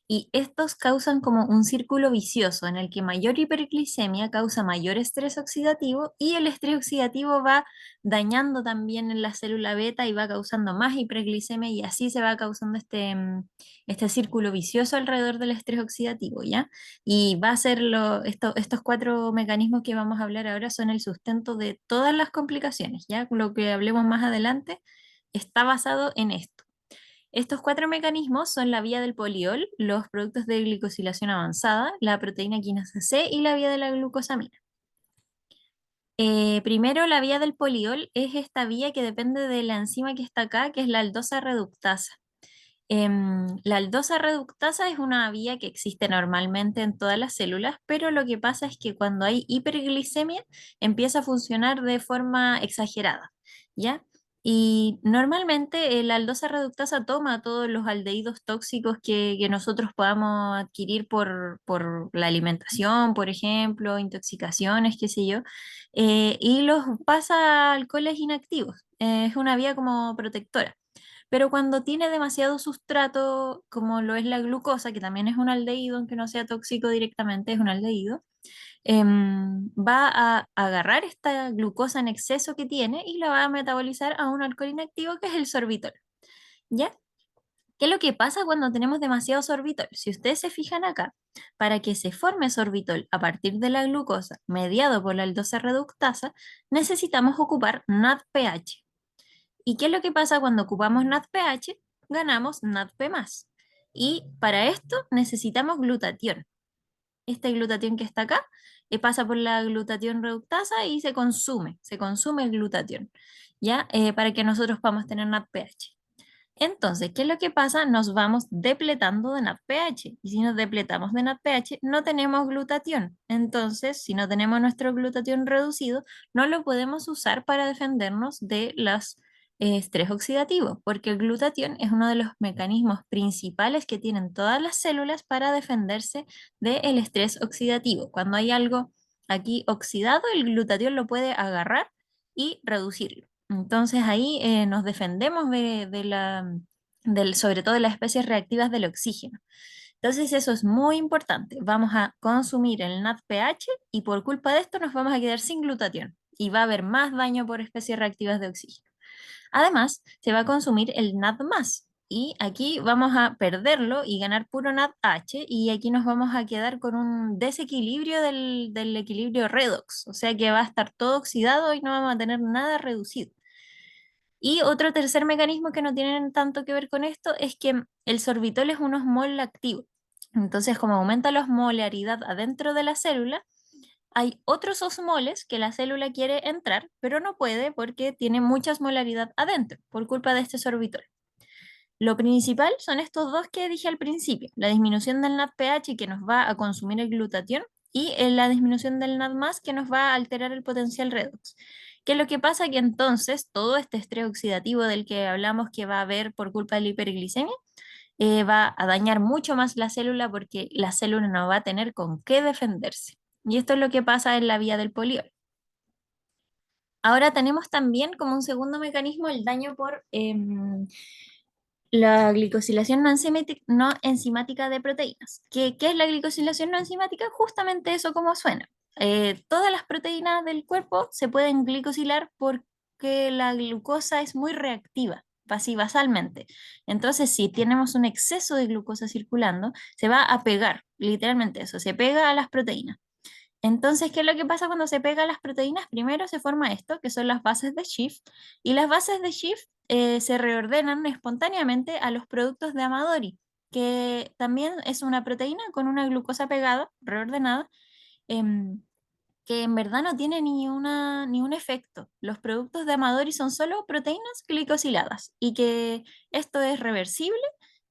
Y estos causan como un círculo vicioso en el que mayor hiperglicemia causa mayor estrés oxidativo, y el estrés oxidativo va dañando también en la célula beta y va causando más hiperglicemia, y así se va causando este círculo vicioso alrededor del estrés oxidativo, ¿ya? Y va a ser estos cuatro mecanismos que vamos a hablar ahora son el sustento de todas las complicaciones, ¿ya? Lo que hablemos más adelante está basado en esto. Estos cuatro mecanismos son la vía del poliol, los productos de glicosilación avanzada, la proteína quinasa C y la vía de la glucosamina. Primero, la vía del poliol es esta vía que depende de la enzima que está acá, que es la aldosa reductasa. La aldosa reductasa es una vía que existe normalmente en todas las células, pero lo que pasa es que cuando hay hiperglicemia empieza a funcionar de forma exagerada, ¿ya? Y normalmente la aldosa reductasa toma todos los aldehídos tóxicos que nosotros podamos adquirir por la alimentación, por ejemplo, intoxicaciones, qué sé yo, y los pasa a alcoholes inactivos. Es una vía como protectora. Pero cuando tiene demasiado sustrato, como lo es la glucosa, que también es un aldehído, aunque no sea tóxico directamente, es un aldehído, va a agarrar esta glucosa en exceso que tiene y la va a metabolizar a un alcohol inactivo que es el sorbitol. ¿Ya? ¿Qué es lo que pasa cuando tenemos demasiado sorbitol? Si ustedes se fijan acá, para que se forme sorbitol a partir de la glucosa mediado por la aldosa reductasa, necesitamos ocupar NADPH. ¿Y qué es lo que pasa cuando ocupamos NADPH? Ganamos NADP+. Y para esto necesitamos glutatión. Este glutatión que está acá pasa por la glutatión reductasa y se consume el glutatión, ¿ya? Para que nosotros podamos tener NADPH. Entonces, ¿qué es lo que pasa? Nos vamos depletando de NADPH. Y si nos depletamos de NADPH, no tenemos glutatión. Entonces, si no tenemos nuestro glutatión reducido, no lo podemos usar para defendernos de los estrés oxidativo, porque el glutatión es uno de los mecanismos principales que tienen todas las células para defenderse del estrés oxidativo. Cuando hay algo aquí oxidado, el glutatión lo puede agarrar y reducirlo. Entonces ahí nos defendemos sobre todo de las especies reactivas del oxígeno. Entonces eso es muy importante. Vamos a consumir el NADPH y por culpa de esto nos vamos a quedar sin glutatión y va a haber más daño por especies reactivas de oxígeno. Además, se va a consumir el NAD+, y aquí vamos a perderlo y ganar puro NADH, y aquí nos vamos a quedar con un desequilibrio del equilibrio redox, o sea que va a estar todo oxidado y no vamos a tener nada reducido. Y otro tercer mecanismo que no tienen tanto que ver con esto es que el sorbitol es un osmol activo. Entonces, como aumenta la osmolaridad adentro de la célula, hay otros osmoles que la célula quiere entrar, pero no puede porque tiene mucha osmolaridad adentro por culpa de este sorbitol. Lo principal son estos dos que dije al principio, la disminución del NADPH que nos va a consumir el glutatión y la disminución del NAD+ que nos va a alterar el potencial redox. ¿Qué es lo que pasa? Que entonces todo este estrés oxidativo del que hablamos que va a haber por culpa de la hiperglicemia va a dañar mucho más la célula porque la célula no va a tener con qué defenderse. Y esto es lo que pasa en la vía del poliol. Ahora tenemos también como un segundo mecanismo el daño por la glicosilación no enzimática de proteínas. ¿Qué es la glicosilación no enzimática? Justamente eso como suena. Todas las proteínas del cuerpo se pueden glicosilar porque la glucosa es muy reactiva, basalmente. Entonces, si tenemos un exceso de glucosa circulando, se va a pegar, literalmente eso, se pega a las proteínas. Entonces, ¿qué es lo que pasa cuando se pega a las proteínas? Primero se forma esto, que son las bases de Schiff, y las bases de Schiff se reordenan espontáneamente a los productos de Amadori, que también es una proteína con una glucosa pegada, reordenada, em, que en verdad no tiene ni un efecto. Los productos de Amadori son solo proteínas glicosiladas y que esto es reversible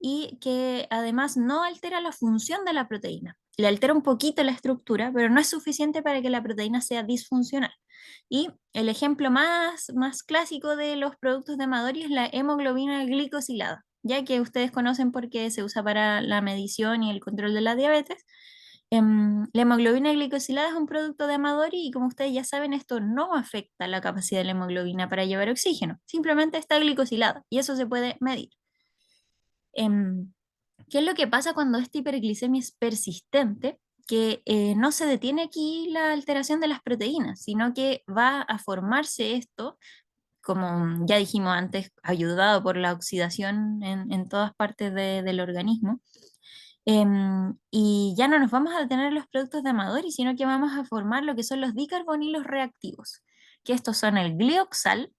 y que además no altera la función de la proteína. Le altera un poquito la estructura, pero no es suficiente para que la proteína sea disfuncional. Y el ejemplo más clásico de los productos de Amadori es la hemoglobina glicosilada, ya que ustedes conocen porque se usa para la medición y el control de la diabetes. La hemoglobina glicosilada es un producto de Amadori y como ustedes ya saben, esto no afecta la capacidad de la hemoglobina para llevar oxígeno, simplemente está glicosilada y eso se puede medir. Em, ¿Qué es lo que pasa cuando esta hiperglicemia es persistente? Que no se detiene aquí la alteración de las proteínas, sino que va a formarse esto, como ya dijimos antes, ayudado por la oxidación en todas partes del organismo. Y ya no nos vamos a detener en los productos de Amadori, sino que vamos a formar lo que son los dicarbonilos reactivos, que estos son el glioxal,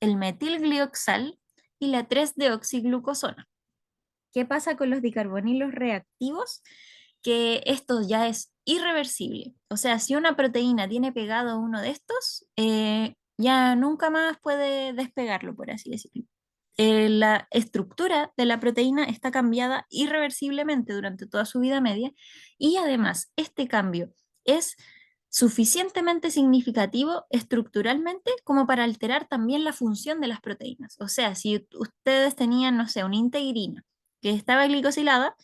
el metilglioxal y la 3-deoxiglucosona. ¿Qué pasa con los dicarbonilos reactivos? Que esto ya es irreversible. O sea, si una proteína tiene pegado uno de estos, ya nunca más puede despegarlo, por así decirlo. La estructura de la proteína está cambiada irreversiblemente durante toda su vida media y además este cambio es suficientemente significativo estructuralmente como para alterar también la función de las proteínas. O sea, si ustedes tenían, no sé, una integrina que estaba glicosilada,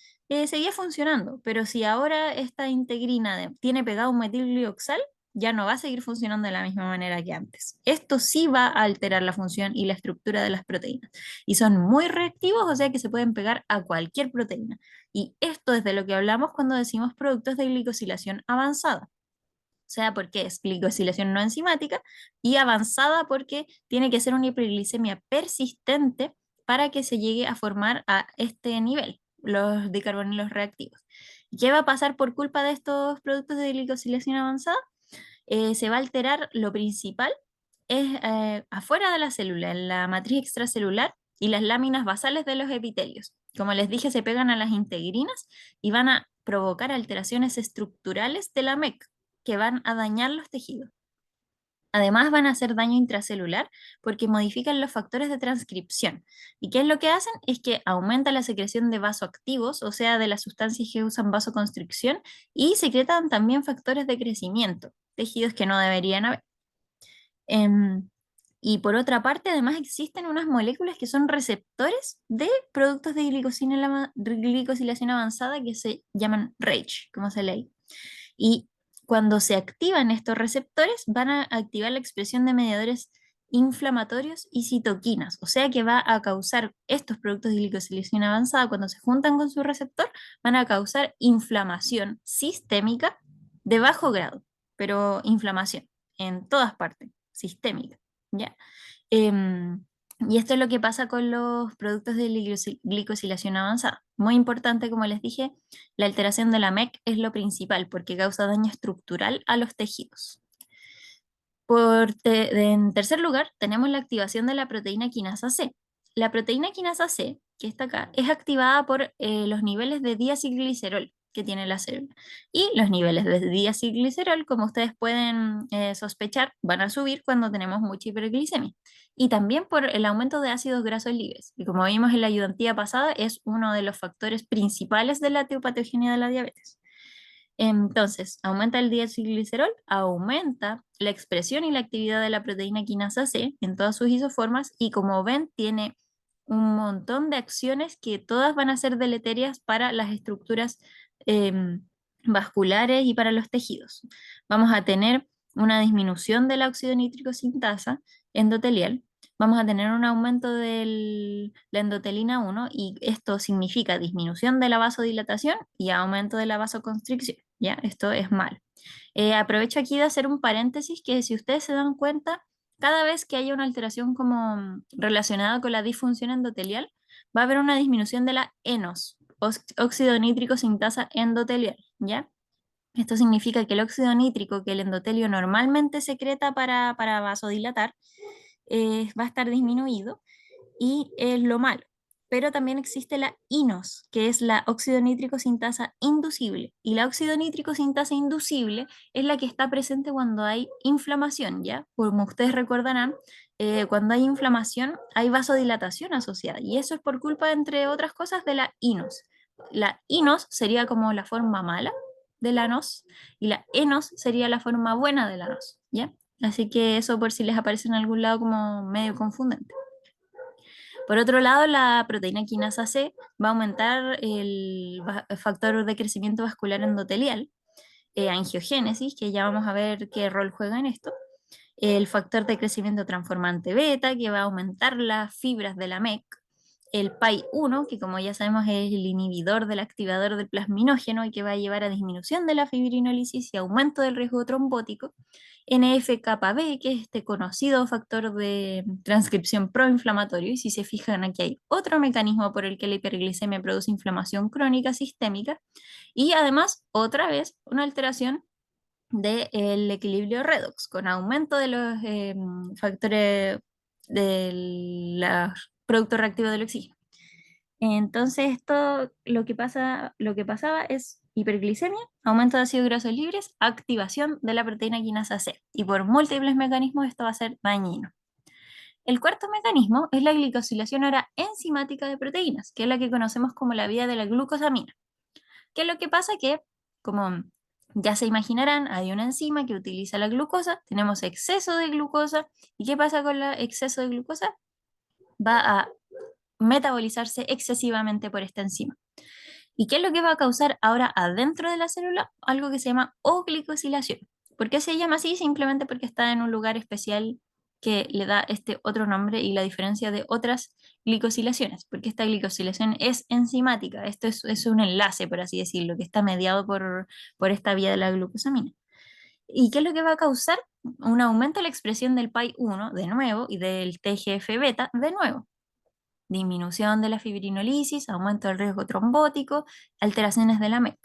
seguía funcionando, pero si ahora esta integrina tiene pegado un metilglioxal, ya no va a seguir funcionando de la misma manera que antes. Esto sí va a alterar la función y la estructura de las proteínas. Y son muy reactivos, o sea que se pueden pegar a cualquier proteína. Y esto es de lo que hablamos cuando decimos productos de glicosilación avanzada. O sea, porque es glicosilación no enzimática y avanzada porque tiene que ser una hiperglicemia persistente para que se llegue a formar a este nivel, los dicarbonilos reactivos. ¿Y qué va a pasar por culpa de estos productos de glicosilación avanzada? Se va a alterar lo principal, es afuera de la célula, en la matriz extracelular y las láminas basales de los epitelios. Como les dije, se pegan a las integrinas y van a provocar alteraciones estructurales de la MEC que van a dañar los tejidos. Además van a hacer daño intracelular porque modifican los factores de transcripción. ¿Y qué es lo que hacen? Es que aumenta la secreción de vasoactivos, o sea, de las sustancias que usan vasoconstricción, y secretan también factores de crecimiento, tejidos que no deberían haber. Em, y por otra parte, además existen unas moléculas que son receptores de productos de glicosilación avanzada que se llaman RAGE, como se lee. Y cuando se activan estos receptores, van a activar la expresión de mediadores inflamatorios y citoquinas, o sea que va a causar estos productos de glicosilación avanzada, cuando se juntan con su receptor, van a causar inflamación sistémica de bajo grado, pero inflamación en todas partes, sistémica, ¿ya? Em, Y esto es lo que pasa con los productos de glicosilación avanzada. Muy importante, como les dije, la alteración de la MEC es lo principal porque causa daño estructural a los tejidos. En tercer lugar, tenemos la activación de la proteína quinasa C. La proteína quinasa C, que está acá, es activada por los niveles de diacilglicerol que tiene la célula. Y los niveles de diacilglicerol, como ustedes pueden sospechar, van a subir cuando tenemos mucha hiperglicemia. Y también por el aumento de ácidos grasos libres, que como vimos en la ayudantía pasada, es uno de los factores principales de la etiopatogenia de la diabetes. Entonces, aumenta el diacilglicerol, aumenta la expresión y la actividad de la proteína quinasa C en todas sus isoformas y como ven, tiene un montón de acciones que todas van a ser deleterias para las estructuras em, vasculares y para los tejidos. Vamos a tener una disminución de la óxido nítrico sintasa endotelial, vamos a tener un aumento de la endotelina 1 y esto significa disminución de la vasodilatación y aumento de la vasoconstricción. ¿Ya? Esto es mal. Aprovecho aquí de hacer un paréntesis que si ustedes se dan cuenta, cada vez que haya una alteración como relacionada con la disfunción endotelial, va a haber una disminución de la ENOS, óxido nítrico sintasa endotelial, ¿ya? Esto significa que el óxido nítrico que el endotelio normalmente secreta para vasodilatar va a estar disminuido y es lo malo. Pero también existe la INOS, que es la óxido nítrico sintasa inducible. Y la óxido nítrico sintasa inducible es la que está presente cuando hay inflamación, ¿ya? Como ustedes recordarán, cuando hay inflamación hay vasodilatación asociada. Y eso es por culpa, entre otras cosas, de la INOS. La INOS sería como la forma mala de la NOS y la ENOS sería la forma buena de la NOS, ¿ya? Así que eso por si les aparece en algún lado como medio confundente. Por otro lado, la proteína quinasa C va a aumentar el factor de crecimiento vascular endotelial, angiogénesis, que ya vamos a ver qué rol juega en esto, el factor de crecimiento transformante beta, que va a aumentar las fibras de la MEC, el PAI-1, que como ya sabemos es el inhibidor del activador del plasminógeno y que va a llevar a disminución de la fibrinólisis y aumento del riesgo trombótico, NF-κB, que es este conocido factor de transcripción proinflamatorio, y si se fijan aquí hay otro mecanismo por el que la hiperglicemia produce inflamación crónica sistémica, y además otra vez una alteración del equilibrio redox, con aumento de los factores de los productos reactivos del oxígeno. Entonces, esto lo que pasaba es hiperglicemia, aumento de ácidos grasos libres, activación de la proteína quinasa C. Y por múltiples mecanismos esto va a ser dañino. El cuarto mecanismo es la glicosilación ahora enzimática de proteínas, que es la que conocemos como la vía de la glucosamina. ¿Qué es lo que pasa? Que, como ya se imaginarán, hay una enzima que utiliza la glucosa, tenemos exceso de glucosa, ¿y qué pasa con el exceso de glucosa? Va a metabolizarse excesivamente por esta enzima. ¿Y qué es lo que va a causar ahora adentro de la célula? Algo que se llama oglicosilación. ¿Por qué se llama así? Simplemente porque está en un lugar especial que le da este otro nombre y la diferencia de otras glicosilaciones, porque esta glicosilación es enzimática, esto es un enlace, por así decirlo, que está mediado por esta vía de la glucosamina. ¿Y qué es lo que va a causar? Un aumento de la expresión del PAI-1 de nuevo y del TGF-beta de nuevo, disminución de la fibrinolisis, aumento del riesgo trombótico, alteraciones de la MEC.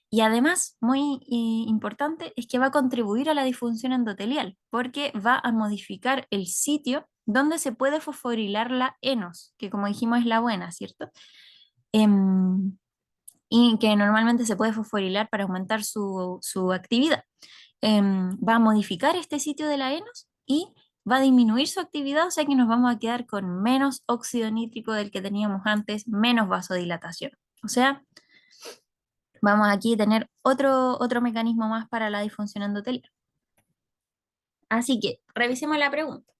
Y además, muy importante, es que va a contribuir a la disfunción endotelial, porque va a modificar el sitio donde se puede fosforilar la ENOS, que como dijimos es la buena, ¿cierto? Em, y que normalmente se puede fosforilar para aumentar su actividad. Va a modificar este sitio de la ENOS y va a disminuir su actividad, o sea que nos vamos a quedar con menos óxido nítrico del que teníamos antes, menos vasodilatación. O sea, vamos aquí a tener otro mecanismo más para la disfunción endotelial. Así que, revisemos la pregunta.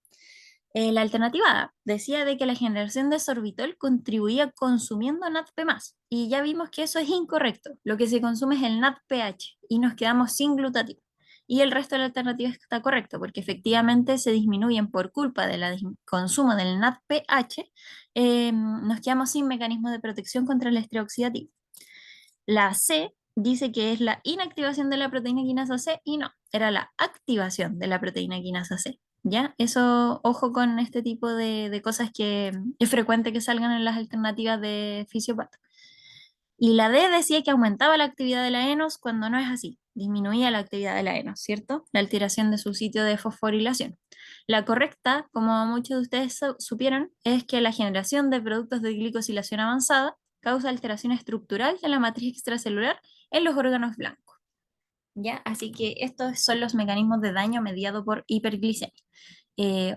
La alternativa A decía de que la generación de sorbitol contribuía consumiendo NADP+, y ya vimos que eso es incorrecto. Lo que se consume es el NADPH y nos quedamos sin glutatión. Y el resto de la alternativa está correcto, porque efectivamente se disminuyen por culpa del consumo del NADPH, nos quedamos sin mecanismo de protección contra el estrés oxidativo. La C dice que es la inactivación de la proteína quinasa C y no, era la activación de la proteína quinasa C. ¿Ya? Eso, ojo con este tipo de cosas que es frecuente que salgan en las alternativas de fisiopata. Y la D decía que aumentaba la actividad de la ENOS cuando no es así, disminuía la actividad de la ENOS, ¿cierto? La alteración de su sitio de fosforilación. La correcta, como muchos de ustedes supieron, es que la generación de productos de glicosilación avanzada causa alteración estructural de la matriz extracelular en los órganos blancos. ¿Ya? Así que estos son los mecanismos de daño mediado por hiperglicemia.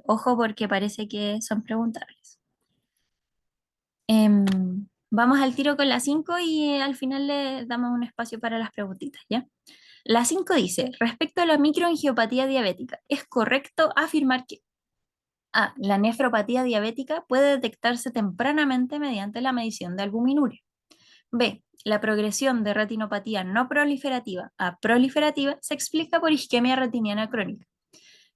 Ojo porque parece que son preguntables. Em, Vamos al tiro con la 5 y al final le damos un espacio para las preguntitas, ¿ya? La 5 dice, respecto a la microangiopatía diabética, ¿es correcto afirmar que A, la nefropatía diabética puede detectarse tempranamente mediante la medición de albuminuria? B, la progresión de retinopatía no proliferativa a proliferativa se explica por isquemia retiniana crónica.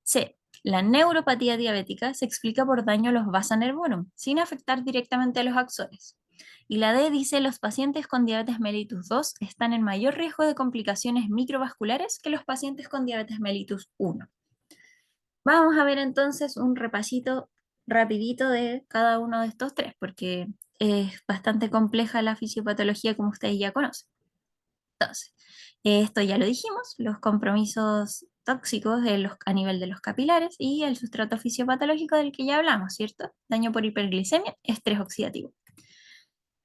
C. La neuropatía diabética se explica por daño a los vasa nervorum, sin afectar directamente a los axones. Y la D dice los pacientes con diabetes mellitus 2 están en mayor riesgo de complicaciones microvasculares que los pacientes con diabetes mellitus 1. Vamos a ver entonces un repasito rapidito de cada uno de estos tres, porque es bastante compleja la fisiopatología como ustedes ya conocen. Entonces, esto ya lo dijimos, los compromisos tóxicos a nivel de los capilares y el sustrato fisiopatológico del que ya hablamos, ¿cierto? Daño por hiperglicemia, estrés oxidativo.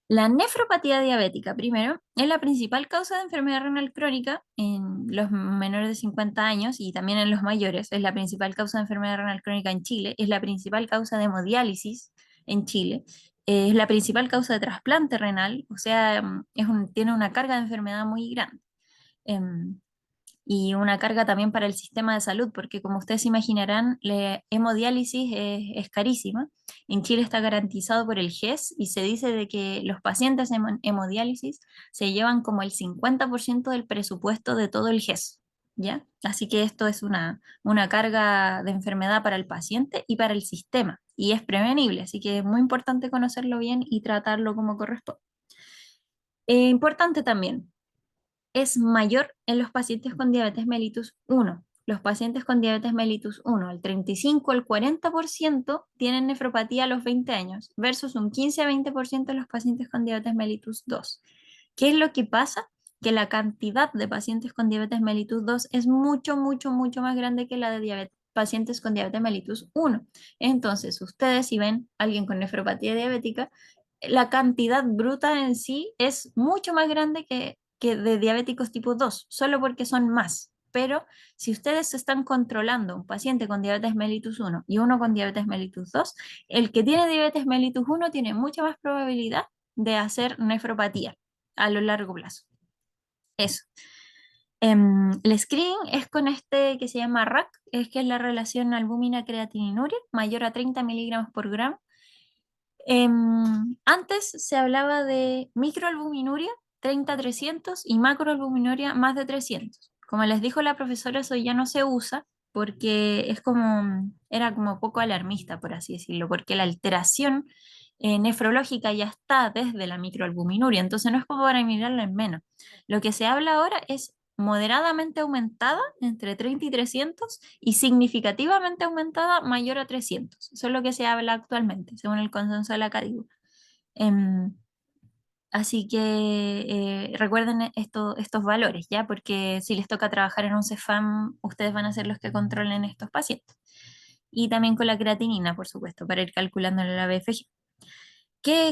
La nefropatía diabética, primero, es la principal causa de enfermedad renal crónica en los menores de 50 años y también en los mayores. Es la principal causa de enfermedad renal crónica en Chile, es la principal causa de hemodiálisis en Chile, es la principal causa de trasplante renal, o sea, tiene una carga de enfermedad muy grande. Em, y una carga también para el sistema de salud, porque como ustedes imaginarán, la hemodiálisis es carísima. En Chile está garantizado por el GES y se dice de que los pacientes en hemodiálisis se llevan como el 50% del presupuesto de todo el GES, ¿ya? Así que esto es una carga de enfermedad para el paciente y para el sistema, y es prevenible, así que es muy importante conocerlo bien y tratarlo como corresponde. Importante también, es mayor en los pacientes con diabetes mellitus 1. Los pacientes con diabetes mellitus 1, el 35 al 40% tienen nefropatía a los 20 años, versus un 15 a 20% de los pacientes con diabetes mellitus 2. ¿Qué es lo que pasa? Que la cantidad de pacientes con diabetes mellitus 2 es mucho, mucho, mucho más grande que la de pacientes con diabetes mellitus 1. Entonces, ustedes si ven a alguien con nefropatía diabética, la cantidad bruta en sí es mucho más grande que de diabéticos tipo 2, solo porque son más. Pero si ustedes están controlando un paciente con diabetes mellitus 1 y uno con diabetes mellitus 2, el que tiene diabetes mellitus 1 tiene mucha más probabilidad de hacer nefropatía a lo largo plazo. Eso. El screening es con este que se llama RAC, es que es la relación albúmina-creatininuria, mayor a 30 miligramos por gramo. Antes se hablaba de microalbuminuria 30-300 y macroalbuminuria más de 300. Como les dijo la profesora, eso ya no se usa porque era como poco alarmista, por así decirlo, porque la alteración nefrológica ya está desde la microalbuminuria, entonces no es como para mirarla en menos. Lo que se habla ahora es moderadamente aumentada entre 30 y 300 y significativamente aumentada mayor a 300. Eso es lo que se habla actualmente, según el consenso del académico. Em, Así que recuerden estos valores, ¿ya? Porque si les toca trabajar en un CEFAM, ustedes van a ser los que controlen estos pacientes. Y también con la creatinina, por supuesto, para ir calculando la BFG.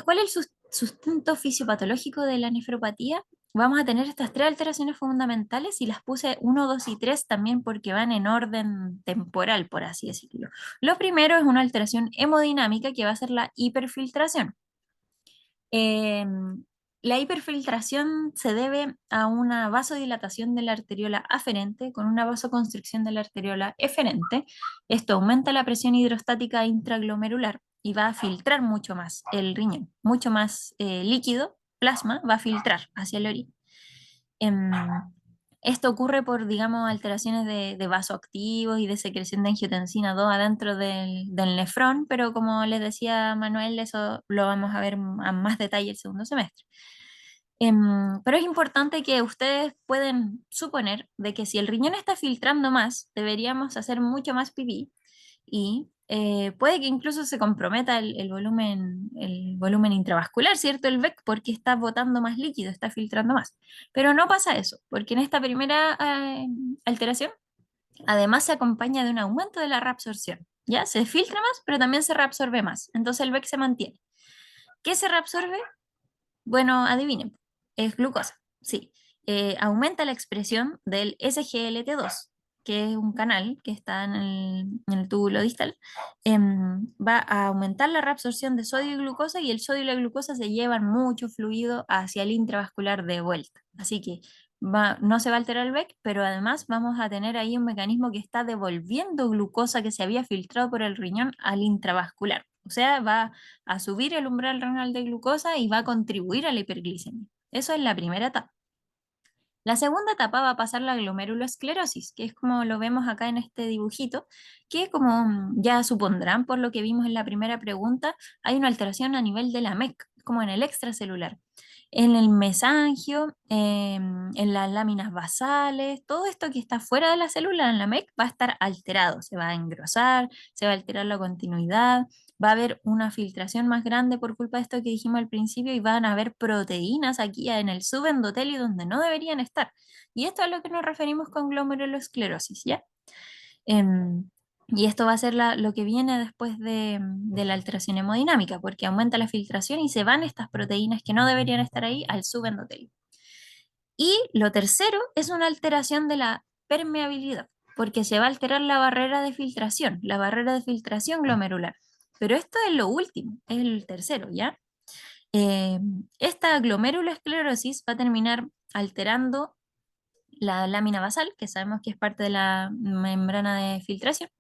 ¿Cuál es el sustento fisiopatológico de la nefropatía? Vamos a tener estas tres alteraciones fundamentales y las puse 1, 2 y 3 también porque van en orden temporal, por así decirlo. Lo primero es una alteración hemodinámica que va a ser la hiperfiltración. Em, la hiperfiltración se debe a una vasodilatación de la arteriola aferente con una vasoconstricción de la arteriola eferente. Esto aumenta la presión hidrostática intraglomerular y va a filtrar mucho más el riñón, mucho más líquido, plasma, va a filtrar hacia el orina. Em, Esto ocurre por, digamos, alteraciones de vasoactivos y de secreción de angiotensina 2 adentro del nefrón, pero como les decía Manuel, eso lo vamos a ver a más detalle el segundo semestre. Pero es importante que ustedes pueden suponer de que si el riñón está filtrando más, deberíamos hacer mucho más pipí. y puede que incluso se comprometa el volumen intravascular, ¿cierto? El VEC, porque está botando más líquido, está filtrando más. Pero no pasa eso, porque en esta primera alteración, además se acompaña de un aumento de la reabsorción. ¿Ya? Se filtra más, pero también se reabsorbe más. Entonces el VEC se mantiene. ¿Qué se reabsorbe? Bueno, adivinen, es glucosa, sí. Aumenta la expresión del SGLT2, que es un canal que está en el túbulo distal. Va a aumentar la reabsorción de sodio y glucosa y el sodio y la glucosa se llevan mucho fluido hacia el intravascular de vuelta. Así que no se va a alterar el VEC, pero además vamos a tener ahí un mecanismo que está devolviendo glucosa que se había filtrado por el riñón al intravascular. O sea, va a subir el umbral renal de glucosa y va a contribuir a la hiperglicemia. Eso es la primera etapa. La segunda etapa va a pasar la glomerulosclerosis, que es como lo vemos acá en este dibujito, que como ya supondrán por lo que vimos en la primera pregunta, hay una alteración a nivel de la MEC, como en el extracelular. En el mesangio, en las láminas basales, todo esto que está fuera de la célula en la MEC va a estar alterado, se va a engrosar, se va a alterar la continuidad, va a haber una filtración más grande por culpa de esto que dijimos al principio y van a haber proteínas aquí en el subendotelio donde no deberían estar. Y esto es a lo que nos referimos con glomerulosclerosis, ¿ya? Em, y esto va a ser lo que viene después de la alteración hemodinámica, porque aumenta la filtración y se van estas proteínas que no deberían estar ahí al subendotelio. Y lo tercero es una alteración de la permeabilidad, porque se va a alterar la barrera de filtración glomerular. Pero esto es lo último, es el tercero, ¿ya? Esta glomerulosclerosis va a terminar alterando la lámina basal, que sabemos que es parte de la membrana de filtración,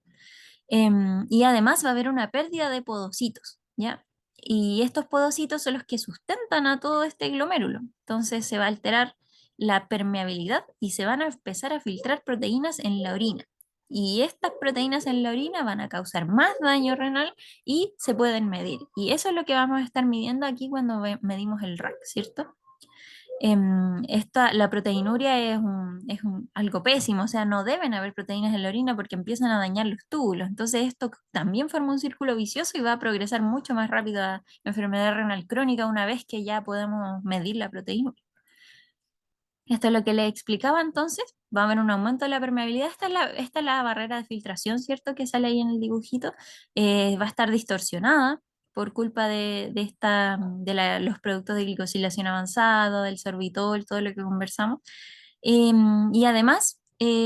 y además va a haber una pérdida de podocitos, ¿ya? Y estos podocitos son los que sustentan a todo este glomérulo. Entonces se va a alterar la permeabilidad y se van a empezar a filtrar proteínas en la orina. Y estas proteínas en la orina van a causar más daño renal y se pueden medir. Y eso es lo que vamos a estar midiendo aquí cuando medimos el RAC, ¿cierto? La proteinuria algo pésimo, o sea, no deben haber proteínas en la orina porque empiezan a dañar los túbulos. Entonces esto también forma un círculo vicioso y va a progresar mucho más rápido a enfermedad renal crónica una vez que ya podemos medir la proteinuria. Esto es lo que le explicaba entonces. Va a haber un aumento de la permeabilidad. Esta es la barrera de filtración, ¿cierto? Que sale ahí en el dibujito. Va a estar distorsionada por culpa los productos de glicosilación avanzado, del sorbitol, todo lo que conversamos. Y además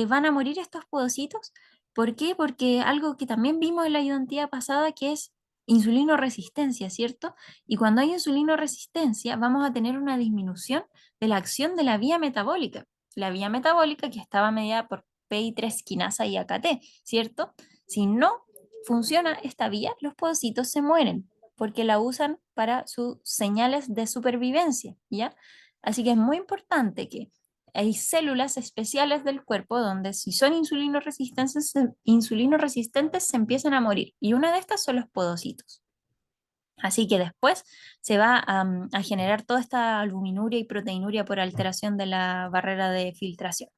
van a morir estos podocitos. ¿Por qué? Porque algo que también vimos en la ayudantía pasada que es insulinoresistencia, ¿cierto? Y cuando hay insulinoresistencia vamos a tener una disminución de la acción de la vía metabólica. La vía metabólica que estaba mediada por PI3 quinasa y AKT, ¿cierto? Si no funciona esta vía, los podocitos se mueren porque la usan para sus señales de supervivencia, ¿ya? Así que es muy importante que hay células especiales del cuerpo donde si son insulinoresistentes se empiezan a morir y una de estas son los podocitos. Así que después se va a generar toda esta albuminuria y proteinuria por alteración de la barrera de filtración.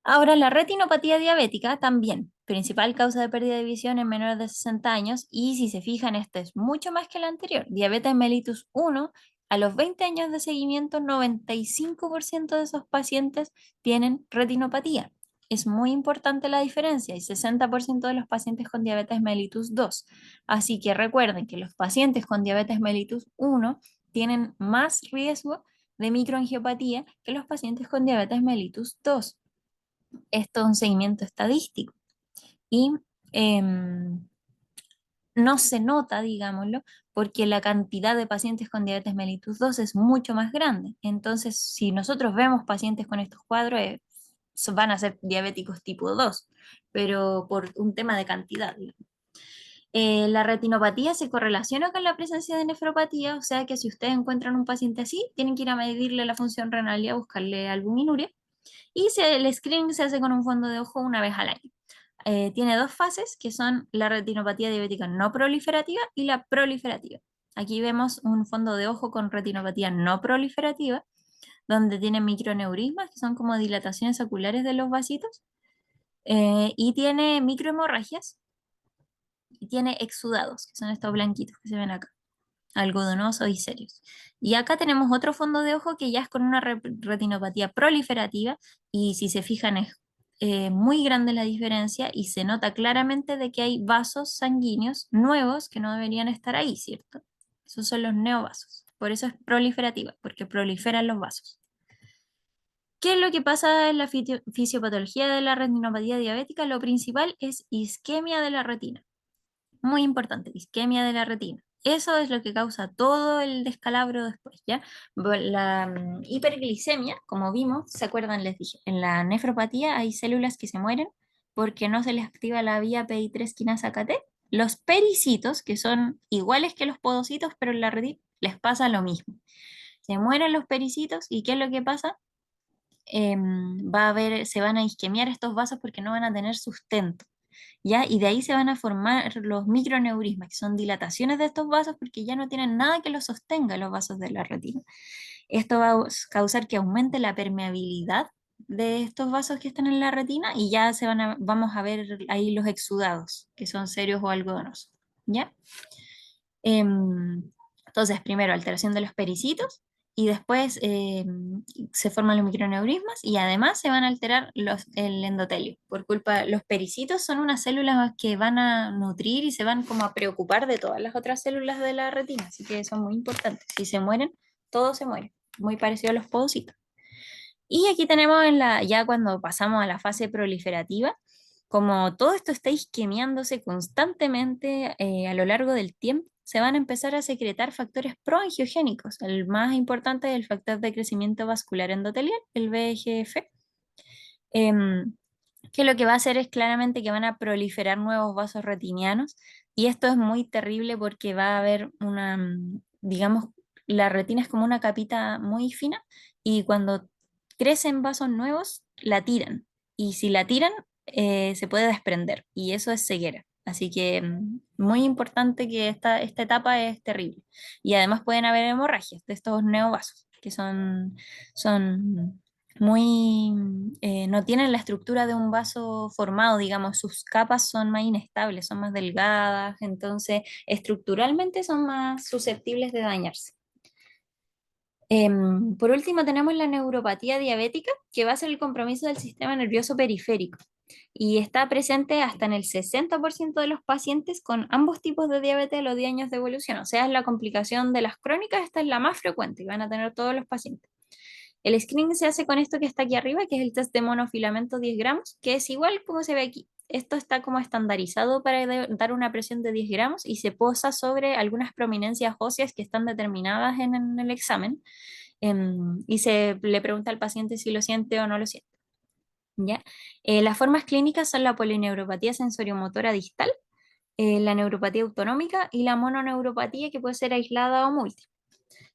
Ahora, la retinopatía diabética también, principal causa de pérdida de visión en menores de 60 años, y si se fijan, este es mucho más que el anterior. Diabetes mellitus 1, a los 20 años de seguimiento, 95% de esos pacientes tienen retinopatía. Es muy importante la diferencia, y 60% de los pacientes con diabetes mellitus 2. Así que recuerden que los pacientes con diabetes mellitus 1 tienen más riesgo de microangiopatía que los pacientes con diabetes mellitus 2. Esto es un seguimiento estadístico y em, no se nota, digámoslo, porque la cantidad de pacientes con diabetes mellitus 2 es mucho más grande. Entonces, si nosotros vemos pacientes con estos cuadros, van a ser diabéticos tipo 2, pero por un tema de cantidad. La retinopatía se correlaciona con la presencia de nefropatía, o sea que si ustedes encuentran un paciente así, tienen que ir a medirle la función renal y a buscarle albuminuria. Y el screening se hace con un fondo de ojo una vez al año. Tiene dos fases que son la retinopatía diabética no proliferativa y la proliferativa. Aquí vemos un fondo de ojo con retinopatía no proliferativa, donde tiene microneurismas, que son como dilataciones oculares de los vasitos, Y tiene microhemorragias y tiene exudados, que son estos blanquitos que se ven acá, algodonosos y serios. Y acá tenemos otro fondo de ojo que ya es con una retinopatía proliferativa y si se fijan es muy grande la diferencia y se nota claramente de que hay vasos sanguíneos nuevos que no deberían estar ahí, ¿cierto? Esos son los neovasos. Por eso es proliferativa, porque proliferan los vasos. ¿Qué es lo que pasa en la fisiopatología de la retinopatía diabética? Lo principal es isquemia de la retina. Muy importante, isquemia de la retina. Eso es lo que causa todo el descalabro después, ¿ya? La hiperglicemia, como vimos, ¿se acuerdan? Les dije, en la nefropatía hay células que se mueren porque no se les activa la vía PI3 quinasa KT. Los pericitos, que son iguales que los podocitos, pero en la retina les pasa lo mismo. Se mueren los pericitos y ¿qué es lo que pasa? Va a haber, se van a isquemiar estos vasos porque no van a tener sustento. ¿Ya? Y de ahí se van a formar los microneurismas, que son dilataciones de estos vasos porque ya no tienen nada que los sostenga los vasos de la retina. Esto va a causar que aumente la permeabilidad de estos vasos que están en la retina y ya vamos a ver ahí los exudados, que son serios o algodonosos. ¿Ya? Em, entonces, primero alteración de los pericitos y después se forman los microneurismas y además se van a alterar el endotelio. Por culpa, los pericitos son unas células que van a nutrir y se van como a preocupar de todas las otras células de la retina, así que son muy importantes. Si se mueren, todos se mueren, muy parecido a los podocitos. Y aquí tenemos ya cuando pasamos a la fase proliferativa, como todo esto está isquemiándose constantemente a lo largo del tiempo, se van a empezar a secretar factores proangiogénicos. El más importante es el factor de crecimiento vascular endotelial, el VEGF, em, que lo que va a hacer es claramente que van a proliferar nuevos vasos retinianos y esto es muy terrible porque va a haber digamos, la retina es como una capita muy fina y cuando crecen vasos nuevos, la tiran y si la tiran, se puede desprender y eso es ceguera. Así que muy importante que esta etapa es terrible. Y además pueden haber hemorragias de estos neovasos, que son muy, no tienen la estructura de un vaso formado, digamos, sus capas son más inestables, son más delgadas, entonces estructuralmente son más susceptibles de dañarse. Por último, tenemos la neuropatía diabética, que va a ser el compromiso del sistema nervioso periférico y está presente hasta en el 60% de los pacientes con ambos tipos de diabetes a los 10 años de evolución. O sea, es la complicación de las crónicas, esta es la más frecuente que van a tener todos los pacientes. El screening se hace con esto que está aquí arriba, que es el test de monofilamento 10 gramos, que es igual como se ve aquí. Esto está como estandarizado para dar una presión de 10 gramos y se posa sobre algunas prominencias óseas que están determinadas en el examen. Y se le pregunta al paciente si lo siente o no lo siente. ¿Ya? Las formas clínicas son la polineuropatía sensoriomotora distal, la neuropatía autonómica y la mononeuropatía que puede ser aislada o múltiple.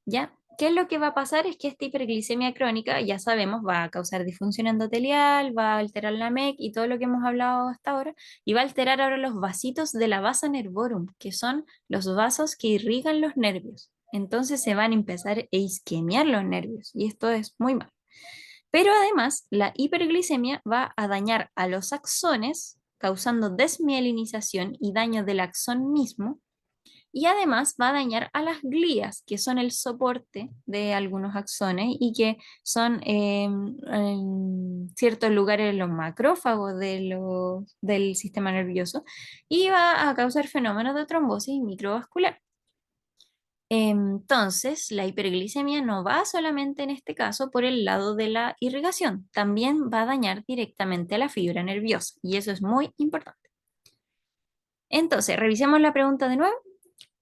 ¿Ya? ¿Qué es lo que va a pasar? Es que esta hiperglicemia crónica, ya sabemos, va a causar disfunción endotelial, va a alterar la MEC y todo lo que hemos hablado hasta ahora, y va a alterar ahora los vasitos de la vasa nervorum, que son los vasos que irrigan los nervios. Entonces se van a empezar a isquemiar los nervios, y esto es muy mal. Pero además, la hiperglicemia va a dañar a los axones, causando desmielinización y daño del axón mismo, y además va a dañar a las glías, que son el soporte de algunos axones y que son en ciertos lugares los macrófagos del sistema nervioso y va a causar fenómenos de trombosis microvascular. Entonces, la hiperglicemia no va solamente en este caso por el lado de la irrigación, también va a dañar directamente a la fibra nerviosa y eso es muy importante. Entonces, revisemos la pregunta de nuevo.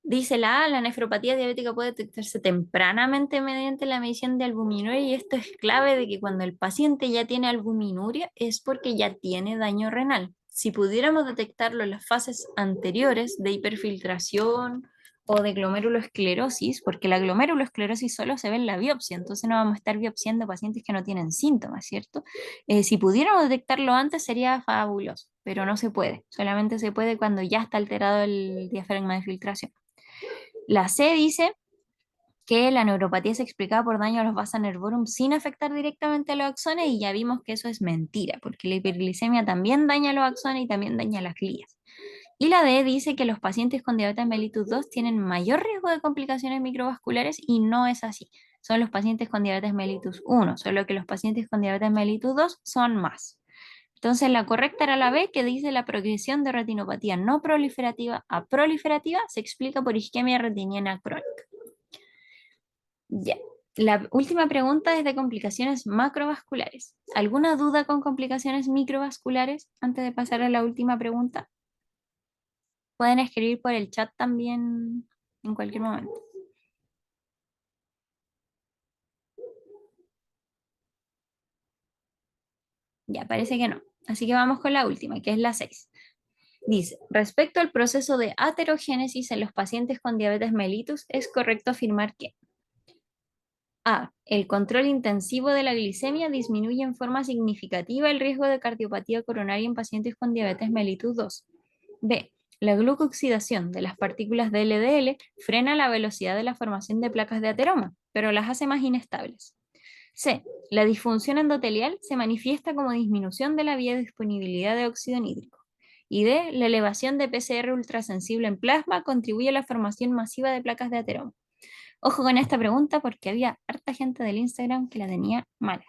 Dice la A, la nefropatía diabética puede detectarse tempranamente mediante la medición de albuminuria y esto es clave de que cuando el paciente ya tiene albuminuria es porque ya tiene daño renal. Si pudiéramos detectarlo en las fases anteriores de hiperfiltración o de glomerulosclerosis, porque la glomerulosclerosis solo se ve en la biopsia, entonces no vamos a estar biopsiando pacientes que no tienen síntomas, ¿cierto? Si pudiéramos detectarlo antes sería fabuloso, pero no se puede, solamente se puede cuando ya está alterado el diafragma de filtración. La C dice que la neuropatía se explicaba por daño a los vasa nervorum sin afectar directamente a los axones y ya vimos que eso es mentira, porque la hiperglicemia también daña a los axones y también daña a las glías. Y la D dice que los pacientes con diabetes mellitus 2 tienen mayor riesgo de complicaciones microvasculares y no es así. Son los pacientes con diabetes mellitus 1, solo que los pacientes con diabetes mellitus 2 son más. Entonces la correcta era la B, que dice la progresión de retinopatía no proliferativa a proliferativa se explica por isquemia retiniana crónica. Ya. La última pregunta es de complicaciones macrovasculares. ¿Alguna duda con complicaciones microvasculares antes de pasar a la última pregunta? Pueden escribir por el chat también en cualquier momento. Ya, parece que no. Así que vamos con la última, que es la 6. Dice, respecto al proceso de aterogénesis en los pacientes con diabetes mellitus, es correcto afirmar que A. El control intensivo de la glicemia disminuye en forma significativa el riesgo de cardiopatía coronaria en pacientes con diabetes mellitus 2. B. La glucooxidación de las partículas de LDL frena la velocidad de la formación de placas de ateroma, pero las hace más inestables. C. La disfunción endotelial se manifiesta como disminución de la biodisponibilidad de óxido nítrico. Y D. La elevación de PCR ultrasensible en plasma contribuye a la formación masiva de placas de ateroma. Ojo con esta pregunta porque había harta gente del Instagram que la tenía mala.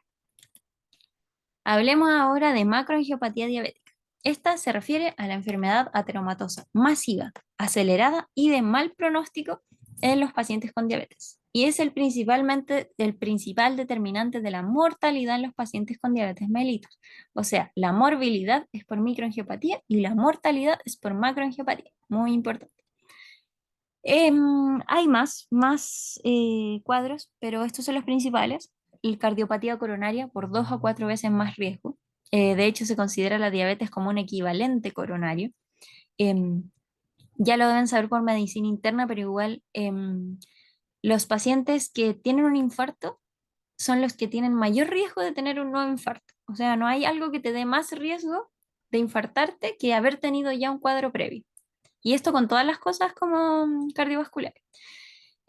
Hablemos ahora de macroangiopatía diabética. Esta se refiere a la enfermedad ateromatosa masiva, acelerada y de mal pronóstico en los pacientes con diabetes. Y es principalmente el principal determinante de la mortalidad en los pacientes con diabetes mellitus. O sea, la morbilidad es por microangiopatía y la mortalidad es por macroangiopatía. Muy importante. Hay más cuadros, pero estos son los principales. La cardiopatía coronaria por 2 a 4 veces más riesgo. De hecho, se considera la diabetes como un equivalente coronario. Em, ya lo deben saber por medicina interna, pero igual los pacientes que tienen un infarto son los que tienen mayor riesgo de tener un nuevo infarto. O sea, no hay algo que te dé más riesgo de infartarte que haber tenido ya un cuadro previo. Y esto con todas las cosas como cardiovasculares.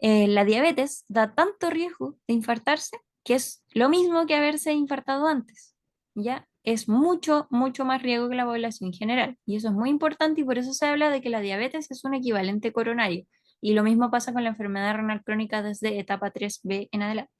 La diabetes da tanto riesgo de infartarse que es lo mismo que haberse infartado antes. ¿Ya? Es mucho, mucho más riesgo que la población en general. Y eso es muy importante y por eso se habla de que la diabetes es un equivalente coronario. Y lo mismo pasa con la enfermedad renal crónica desde etapa 3B en adelante.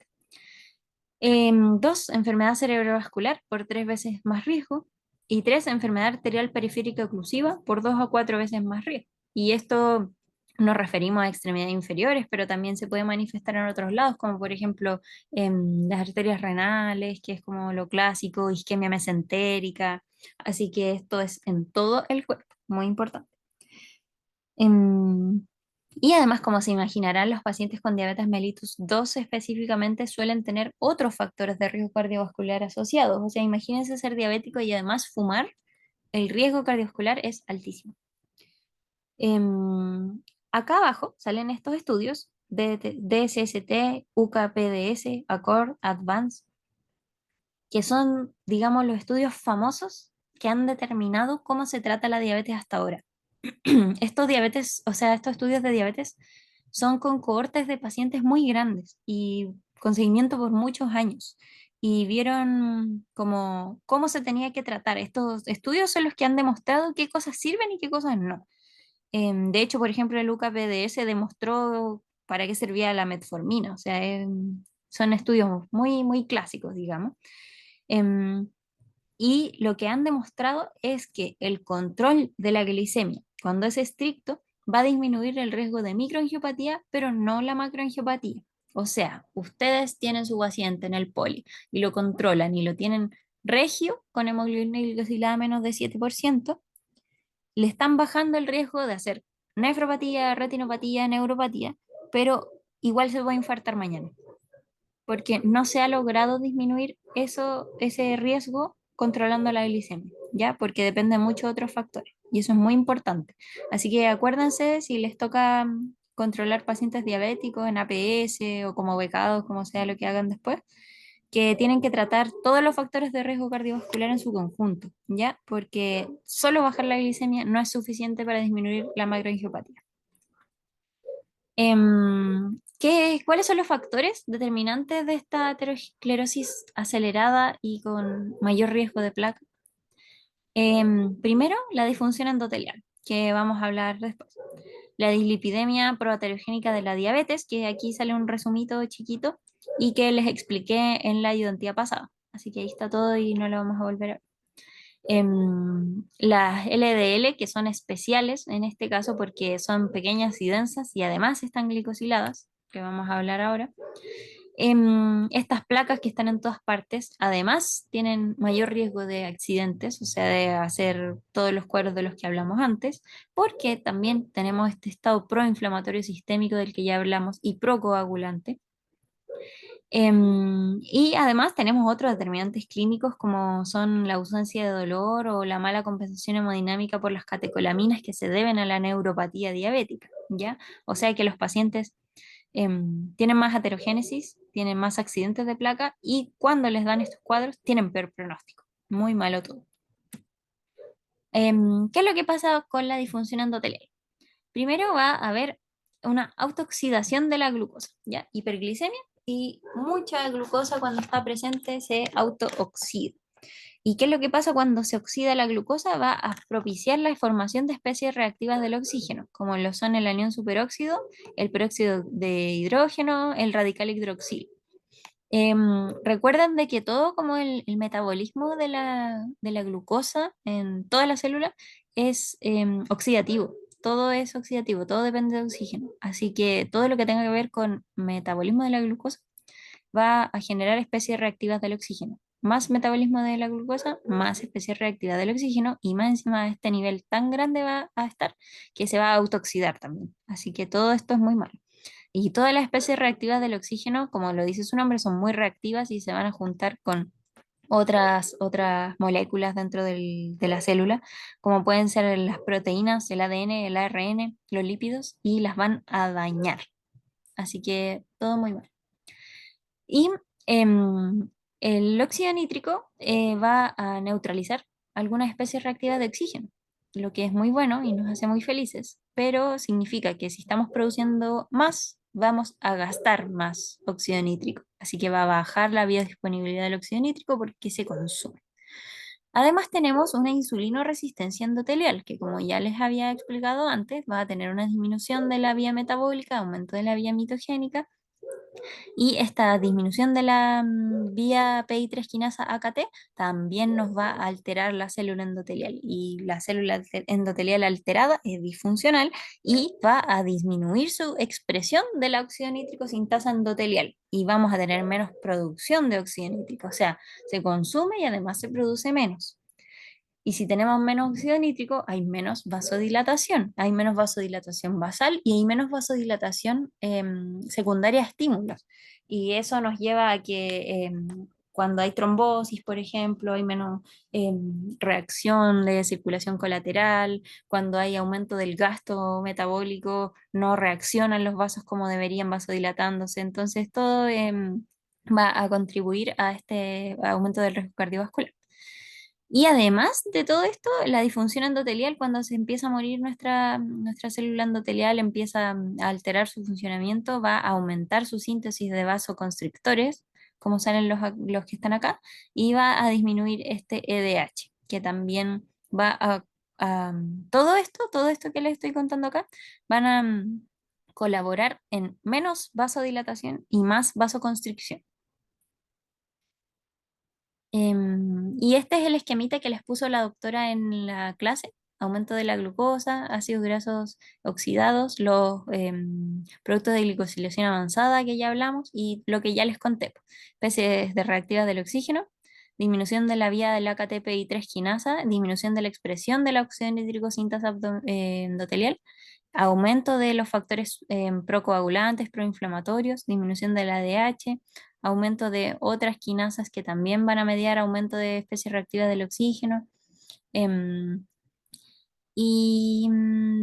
Dos, enfermedad cerebrovascular por 3 veces más riesgo. Y tres, enfermedad arterial periférica oclusiva por 2 a 4 veces más riesgo. Y esto nos referimos a extremidades inferiores, pero también se puede manifestar en otros lados, como por ejemplo las arterias renales, que es como lo clásico, isquemia mesentérica. Así que esto es en todo el cuerpo, muy importante. Em, y además, como se imaginarán, los pacientes con diabetes mellitus 2 específicamente suelen tener otros factores de riesgo cardiovascular asociados. O sea, imagínense ser diabético y además fumar, el riesgo cardiovascular es altísimo. Acá abajo salen estos estudios de DSST, UKPDS, ACCORD, ADVANCE, que son, digamos, los estudios famosos que han determinado cómo se trata la diabetes hasta ahora. Estos diabetes, o sea, estos estudios de diabetes son con cohortes de pacientes muy grandes y con seguimiento por muchos años. Y vieron cómo se tenía que tratar. Estos estudios son los que han demostrado qué cosas sirven y qué cosas no. De hecho, por ejemplo, el UKPDS demostró para qué servía la metformina. O sea, son estudios muy, muy clásicos, digamos. Em, y lo que han demostrado es que el control de la glicemia, cuando es estricto, va a disminuir el riesgo de microangiopatía, pero no la macroangiopatía. O sea, ustedes tienen su paciente en el poli y lo controlan y lo tienen regio con hemoglobina glicosilada menos de 7%, le están bajando el riesgo de hacer nefropatía, retinopatía, neuropatía, pero igual se va a infartar mañana porque no se ha logrado disminuir ese riesgo controlando la glicemia, ¿ya? Porque depende mucho de otros factores y eso es muy importante. Así que acuérdense si les toca controlar pacientes diabéticos en APS o como becados, como sea lo que hagan después, que tienen que tratar todos los factores de riesgo cardiovascular en su conjunto, ¿ya? Porque solo bajar la glicemia no es suficiente para disminuir la macroangiopatía. ¿Cuáles son los factores determinantes de esta aterosclerosis acelerada y con mayor riesgo de placa? Primero, la disfunción endotelial, que vamos a hablar después. La dislipidemia proaterogénica de la diabetes, que aquí sale un resumito chiquito y que les expliqué en la ayudantía pasada. Así que ahí está todo y no lo vamos a volver a ver. Las LDL, que son especiales en este caso porque son pequeñas y densas y además están glicosiladas, que vamos a hablar ahora. Estas placas que están en todas partes, además tienen mayor riesgo de accidentes, o sea, de hacer todos los cuadros de los que hablamos antes, porque también tenemos este estado proinflamatorio sistémico del que ya hablamos y procoagulante. Y además tenemos otros determinantes clínicos como son la ausencia de dolor o la mala compensación hemodinámica por las catecolaminas que se deben a la neuropatía diabética, ¿ya? O sea que los pacientes tienen más aterogénesis, tienen más accidentes de placa y cuando les dan estos cuadros tienen peor pronóstico. Muy malo todo. ¿Qué es lo que pasa con la disfunción endotelial? Primero va a haber una autooxidación de la glucosa, ¿ya? Hiperglicemia y mucha glucosa cuando está presente se autooxida. ¿Y qué es lo que pasa cuando se oxida la glucosa? Va a propiciar la formación de especies reactivas del oxígeno, como lo son el anión superóxido, el peróxido de hidrógeno, el radical hidroxilo. Recuerden de que todo como el metabolismo de la glucosa en toda la célula es oxidativo, todo es oxidativo, todo depende de oxígeno. Así que todo lo que tenga que ver con metabolismo de la glucosa va a generar especies reactivas del oxígeno. Más metabolismo de la glucosa, más especies reactivas del oxígeno y más encima de este nivel tan grande va a estar que se va a autooxidar también. Así que todo esto es muy malo. Y todas las especies reactivas del oxígeno, como lo dice su nombre, son muy reactivas y se van a juntar con otras moléculas dentro de la célula, como pueden ser las proteínas, el ADN, el ARN, los lípidos, y las van a dañar. Así que todo muy mal. Y el óxido nítrico va a neutralizar algunas especies reactivas de oxígeno, lo que es muy bueno y nos hace muy felices, pero significa que si estamos produciendo más, vamos a gastar más óxido nítrico. Así que va a bajar la biodisponibilidad del óxido nítrico porque se consume. Además tenemos una insulinoresistencia endotelial, que como ya les había explicado antes, va a tener una disminución de la vía metabólica, aumento de la vía mitogénica y esta disminución de la vía PI3 quinasa AKT también nos va a alterar la célula endotelial. Y la célula endotelial alterada es disfuncional y va a disminuir su expresión de la óxido nítrico sintasa endotelial. Y vamos a tener menos producción de óxido nítrico. O sea, se consume y además se produce menos. Y si tenemos menos óxido nítrico, hay menos vasodilatación basal y hay menos vasodilatación secundaria a estímulos. Y eso nos lleva a que cuando hay trombosis, por ejemplo, hay menos reacción de circulación colateral, cuando hay aumento del gasto metabólico, no reaccionan los vasos como deberían vasodilatándose. Entonces, todo va a contribuir a este aumento del riesgo cardiovascular. Y además de todo esto, la disfunción endotelial, cuando se empieza a morir nuestra célula endotelial, empieza a alterar su funcionamiento, va a aumentar su síntesis de vasoconstrictores, como salen los que están acá, y va a disminuir este EDH, que también va todo esto que les estoy contando acá, van a colaborar en menos vasodilatación y más vasoconstricción. Y este es el esquemita que les puso la doctora en la clase. Aumento de la glucosa, ácidos grasos oxidados, los productos de glicosilación avanzada que ya hablamos y lo que ya les conté. Especies de reactivas del oxígeno, disminución de la vía del AKT-PI3 quinasa, disminución de la expresión del óxido nítrico sintasa endotelial, aumento de los factores procoagulantes, proinflamatorios, disminución del ADH, aumento de otras quinasas que también van a mediar aumento de especies reactivas del oxígeno, em, y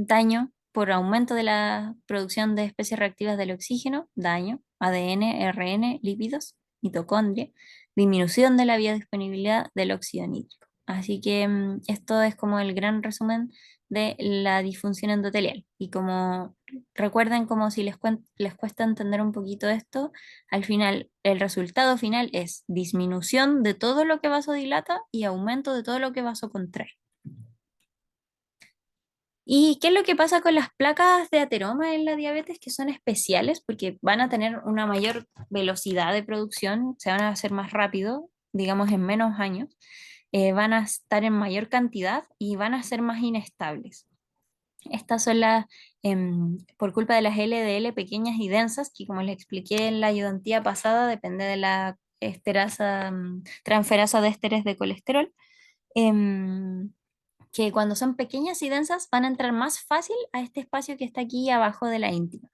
daño por aumento de la producción de especies reactivas del oxígeno, daño, ADN, RN, lípidos, mitocondria, disminución de la biodisponibilidad del óxido nítrico. Así que esto es como el gran resumen de la disfunción endotelial. Y como recuerden, como si les cuesta entender un poquito esto, al final el resultado final es disminución de todo lo que vasodilata y aumento de todo lo que vasocontrae. ¿Y qué es lo que pasa con las placas de ateroma en la diabetes que son especiales? Porque van a tener una mayor velocidad de producción, se van a hacer más rápido, digamos en menos años, van a estar en mayor cantidad y van a ser más inestables. Estas son por culpa de las LDL pequeñas y densas, que como les expliqué en la ayudantía pasada, depende de la esterasa, transferasa de ésteres de colesterol. em, que cuando son pequeñas y densas van a entrar más fácil a este espacio que está aquí abajo de la íntima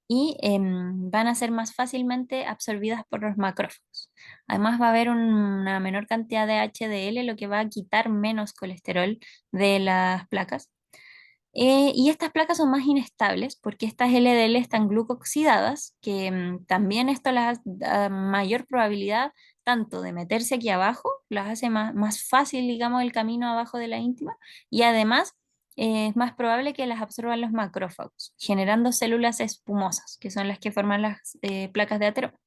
y van a ser más fácilmente absorbidas por los macrófagos. Además va a haber una menor cantidad de HDL, lo que va a quitar menos colesterol de las placas. Y estas placas son más inestables porque estas LDL están glucosidadas, que también esto las da mayor probabilidad tanto de meterse aquí abajo, las hace más fácil, digamos, el camino abajo de la íntima, y además es más probable que las absorban los macrófagos, generando células espumosas, que son las que forman las placas de ateroma.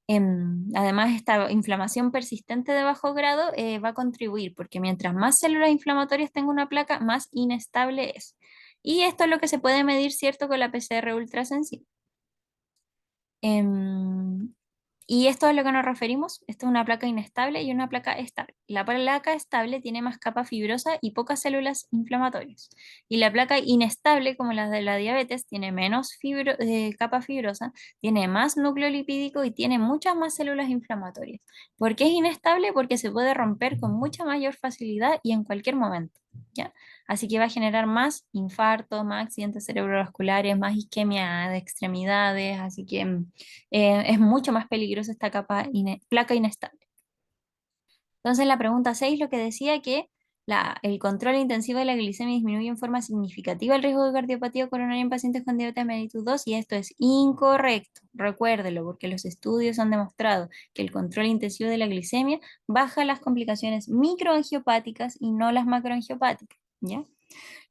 Además, esta inflamación persistente de bajo grado va a contribuir, porque mientras más células inflamatorias tenga una placa, más inestable es. Y esto es lo que se puede medir, ¿cierto?, con la PCR ultrasensible. Em, y esto es a lo que nos referimos. Esto es una placa inestable y una placa estable. La placa estable tiene más capa fibrosa y pocas células inflamatorias. Y la placa inestable, como la de la diabetes, tiene menos capa fibrosa, tiene más núcleo lipídico y tiene muchas más células inflamatorias. ¿Por qué es inestable? Porque se puede romper con mucha mayor facilidad y en cualquier momento. ¿Ya? Así que va a generar más infartos, más accidentes cerebrovasculares, más isquemia de extremidades. Así que es mucho más peligrosa esta placa inestable. Entonces, la pregunta 6 lo que decía que el control intensivo de la glicemia disminuye en forma significativa el riesgo de cardiopatía coronaria en pacientes con diabetes mellitus 2 y esto es incorrecto. Recuérdelo, porque los estudios han demostrado que el control intensivo de la glicemia baja las complicaciones microangiopáticas y no las macroangiopáticas. ¿Ya?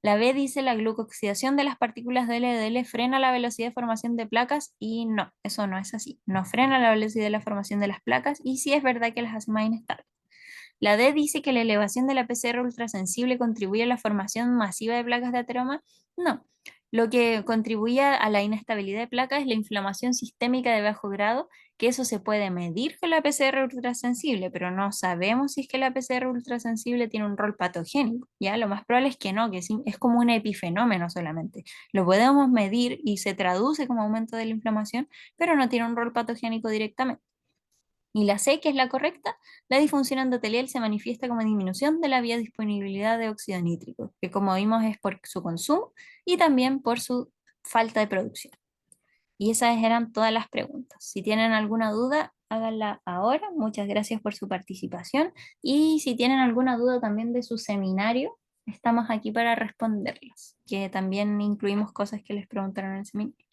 La B dice la glucosidación de las partículas de LDL frena la velocidad de formación de placas y no, eso no es así. No frena la velocidad de la formación de las placas y sí es verdad que las hace más inestables. La D dice que la elevación de la PCR ultrasensible contribuye a la formación masiva de placas de ateroma. No, lo que contribuye a la inestabilidad de placas es la inflamación sistémica de bajo grado, que eso se puede medir con la PCR ultrasensible, pero no sabemos si es que la PCR ultrasensible tiene un rol patogénico, ¿ya? Lo más probable es que no, que es como un epifenómeno solamente. Lo podemos medir y se traduce como aumento de la inflamación, pero no tiene un rol patogénico directamente. Y la C, que es la correcta, la disfunción endotelial se manifiesta como disminución de la biodisponibilidad de óxido nítrico, que como vimos es por su consumo y también por su falta de producción. Y esas eran todas las preguntas. Si tienen alguna duda, háganla ahora. Muchas gracias por su participación. Y si tienen alguna duda también de su seminario, estamos aquí para responderlas, que también incluimos cosas que les preguntaron en el seminario.